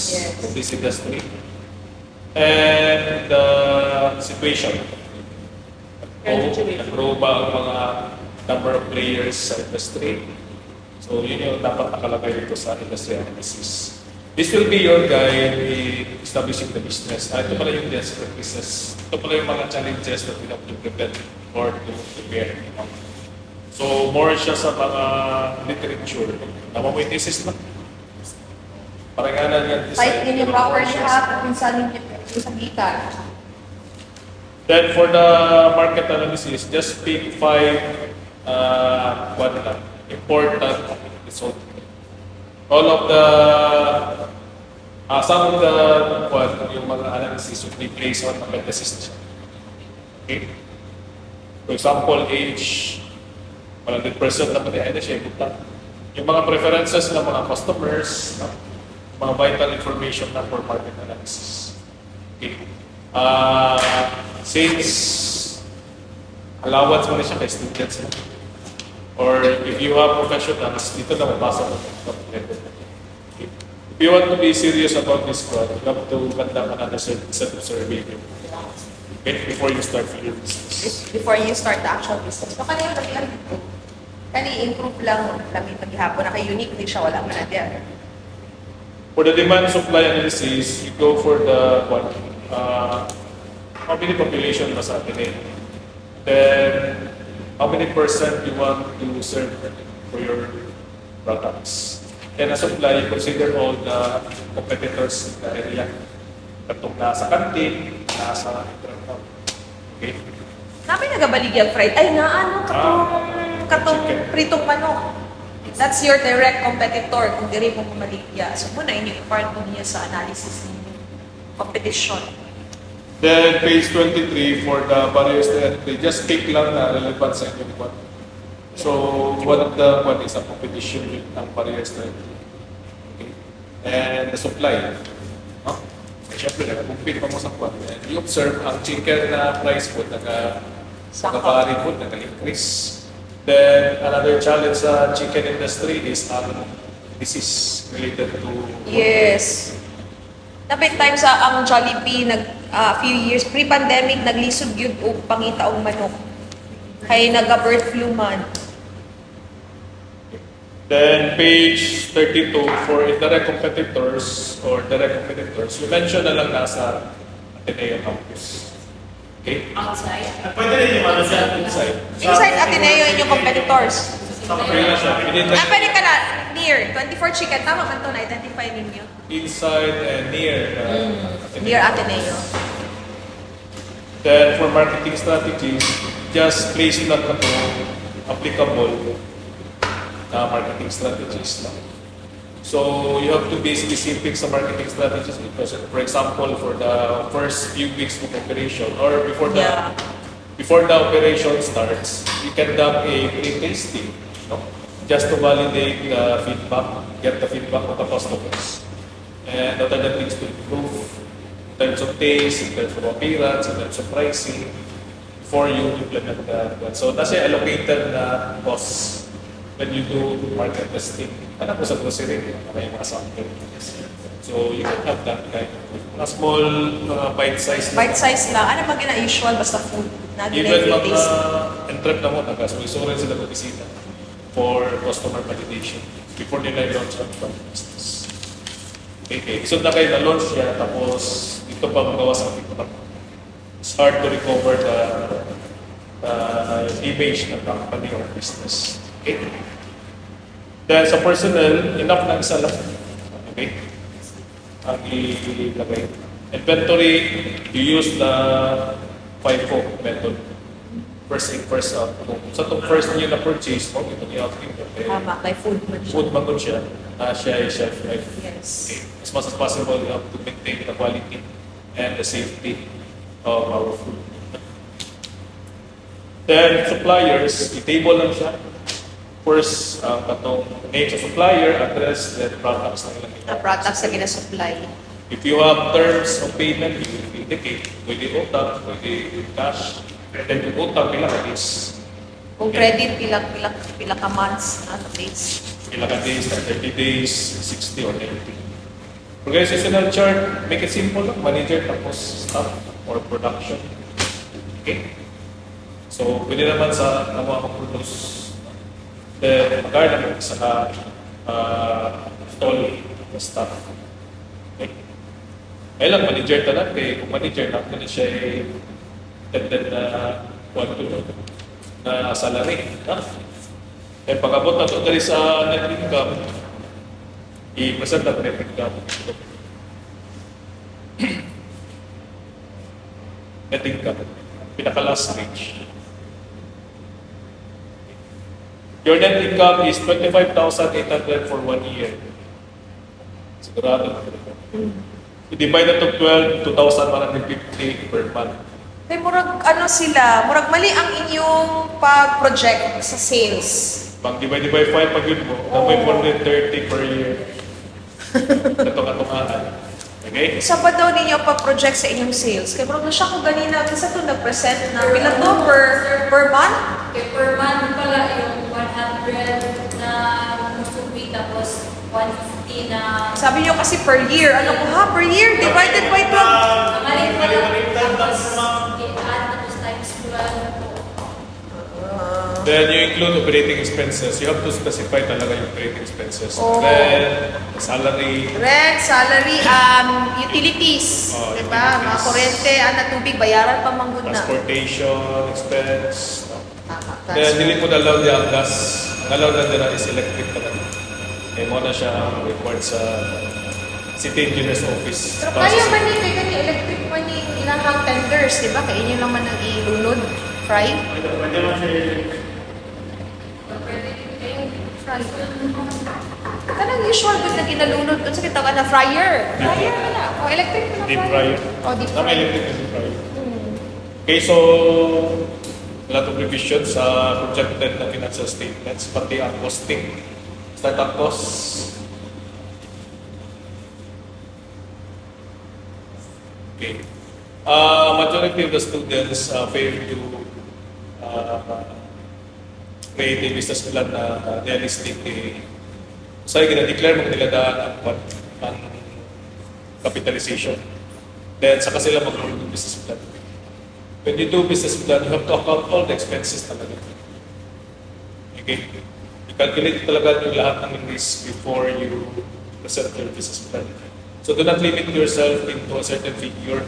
Yes. of this industry, and the situation. Current situation. Nag-grow ba ang mga number of players sa industry? So yun yung dapat nakalagay dito sa industry analysis. This will be your guide in establishing the business. Ito pala yung best practices. Ito pala yung mga challenges that we have to prepare or to prepare. So more siya sa mga literature. Tama mo yung thesis na? Parangalan yan. Type in yung power shop, minsan yung sa gitan. Then for the market analysis, just pick 5 important result. All of the some of the yung mga analysis would be based on hypothesis. Okay? For example, age, 100% na pati ay na siya ibutan. Yung mga preferences ng mga customers, no? Mga vital information na for market analysis. Okay. Since allowance mo na siya kay students, no? Or if you have professionals, dito na mabasa mo. Okay. If you want to be serious about this one, you have to conduct another set of survey before you start your business. Before you start the actual business. So, kanina lang dito. Improve lang lamit maghihapon na kay unique din siya, wala man na there. For the demand supply analysis, you go for the how many population ba sa atin eh? Then, how many percent you want to serve for your products? Then, as supply, you consider all the competitors in the area. Katong nasa kantin, nasa okay? Namin nagabaligyan fried. Ay, katong chicken. pritong manok. That's your direct competitor kung diri mo maligya. So, muna inyo i-part mo niya sa analysis ng competition. Then, page 23 for the barriers to entry, just pick lang na relevant sa inyong one. So, one of the one is a competition with ang barriers to entry. Okay. And the supply. No? Siyempre, nag-compete pa mo sa kwan. And you observe ang chicken na price po, nag-vary po, nag-increase. Then, another challenge sa chicken industry is disease related to... Yes. Napit time sa ang Jollibee, few years, pre-pandemic, naglisod yun o pangita og manok. Kaya nag-bird flu man. Then page 32 for indirect competitors, you mentioned na lang nasa Ateneo campus. Okay? Outside. Pwede rin yung ano siya. Inside. Inside Ateneo yung competitors. Okay na siya. Pwede ka na, near, 24 chicken, tama man to na-identify ninyo. Inside and near Near Ateneo. Then for marketing strategies, just place lang na to applicable na marketing strategies lang. So you have to be specific sa marketing strategies because, for example, for the first few weeks of operation or before the operation starts, you can conduct a pre-tasting, no? Just to validate the feedback, get the feedback of the customers, and what are the things to improve in terms of taste, in terms of appearance, in terms of pricing, before you implement that. So that's a allocated na cost when you do market testing. Alam mo sa grocery, may mga sample. So you can have that kind of mga small, mga bite-size. Bite-size lang. Ano mag na usual basta food? Even Nag-level mga taste. entrep na mo, so rin sila mag-bisita for customer validation before nila i-launch ang business. Okay, so na kayo na-launch siya, tapos ito pa magawa sa TikTok. It's hard to recover the image ng company or business. Okay? Then sa personnel, enough na isa lang. Okay? ang ilagay. Inventory, you use the FIFO method. First in, first out. Kung sa itong first niyo na purchase, ito niyo out Tama, kay food man siya. food magod siya, siya ay shelf life. Yes. Okay. As much as possible, you have to maintain the quality and the safety of our food. Then, suppliers, i-table lang siya. First, katong name sa supplier, address, then products na ilang Na products na gina-supply. If you have terms of payment, you will indicate. Pwede utang, pwede cash. Then yung utang, pila ka days. Kung credit, pila ka months na days. Pila ka days, 30 days, 60 or 90. Organizational chart, make it simple lang. Manager tapos staff or production. Okay? So, pwede naman sa mga mag-produce. Then, mag-guard naman sa stall na staff. Okay? Ay lang, manager talaga. Kung manager, natin na siya ay tended na na salary. Eh, pag-abot na ito dali sa net income, i-present na net income. Net income, pinaka-last page. Your net income is 25,800 for 1 year. Sigurado. I-divide na ito 12, 2,150 per month. Kaya murag sila, murag mali ang inyong pag-project sa sales. Pag divide by 5 pag yun mo, na may 430 per year. Ito katungahan. Okay? Sa ba daw ninyo pag-project sa inyong sales? Kaya murag na siya kung ganina, kasi ito nag-present na pila to per month? Okay, per month pala yung 100 na musubi, tapos 150 na Sabi niyo kasi per year. Ano ko ha? Per year? Divided by 12. mali pala. Tapos, Mali-mali. i-add tapos times 12 po. Then you include operating expenses. You have to specify talaga yung operating expenses. Oh. Then, salary, Rent, salary, utilities. Diba? Mga utilities. kuryente, tubig, bayaran pa manggod na. transportation expense. Tama. Then, dili mo dalaw niya ang gas. Ang alaw na nila is electric talaga. Kaya mo na siya ang report sa City Engineer's Office. Pero kaya man ni kay kani electric man ni ilang tenders, di ba? Kaya inyo naman ang ilunod, fry. Pwede man siya Pwede yung Fry. Kanang usual good na ginalunod kung sa kitawag na fryer. Fryer na na. O electric na Deep fryer. O deep Tama fryer. electric na deep fryer. Okay, so a lot of revision sa projected na financial statements, pati ang costing, startup costs. Okay. Majority of the students fail to create a business plan na realistic. Sa gina-declare mo nila daan ang capitalization. Then, saka sila mag-roll ng business plan. When you do business plan, you have to account all the expenses talaga. Okay? I-calculate talaga yung lahat ng risk before you present your business plan. So do not limit yourself into a certain figure.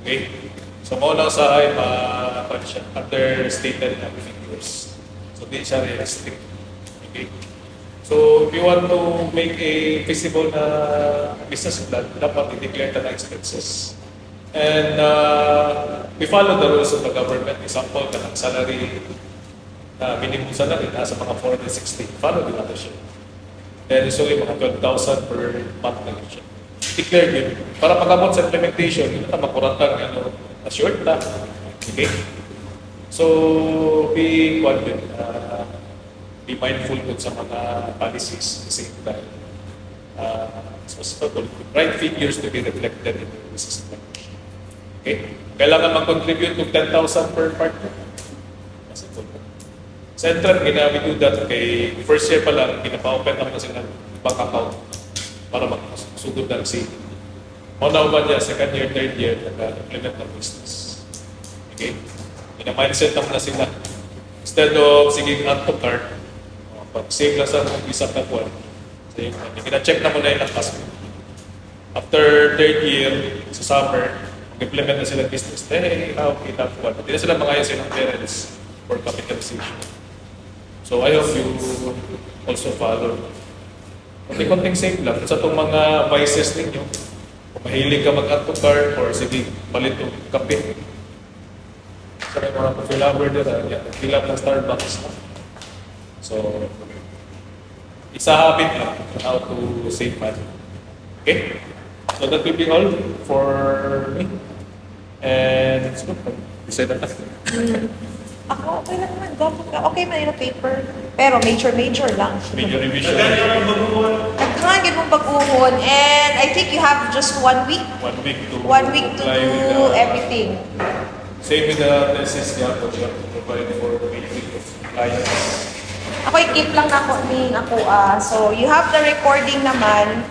Okay? So muna sa ay understated na figures. So di siya realistic. Okay? So if you want to make a feasible na business plan, dapat i-declare na expenses. And we follow the rules of the government. Example, kanang salary, minimum salary, nasa mga 460. Follow din natin siya. Then usually mga 12,000 per month na siya. Declare yun. Para pag-abot sa implementation, yun na makuratan assured na. Okay? So, be mindful dun sa mga policies kasi dahil right figures to be reflected in the business plan. Okay? Kailangan mag-contribute to 10,000 per partner. Kasi sa Entran, we do that kay first year pa lang, pinapa-open up na sila ng bank account para magsugod ng saving. Una ba niya, second year, third year, nag-implement ng business. Okay? Ina-mindset naman na sila. Instead of, sige, add to cart, pag-save lang sa isang na buwan, so yun, ina-check na muna yung lakas mo. After third year, sa summer, mag-implement na sila business. Hey, okay, na buwan. Hindi na sila mangayos silang parents for capitalization. So I hope you also follow konting save lang. Sa itong mga vices ninyo, kung mahilig ka mag-add to cart or sige, palit yung kape. Sa mga coffee lover din, fill up ng Starbucks. So, isa habit lang on how to save money. Okay? So that will be all for me. And it's good. Decide na tayo. Ako, okay lang naman. Okay man yung paper. Pero major lang. Major revision. Nagani ako baguhan. Nagkahangin mong pag-uhon. And I think you have just 1 week. 1 week to do comply with the- everything. Same with the thesis niya, but you have to provide for 8 weeks of compliance. Ako, i-keep lang na ako ni ako. So, you have the recording naman.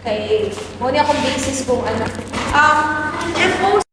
Kay, muna akong basis kung ano. MO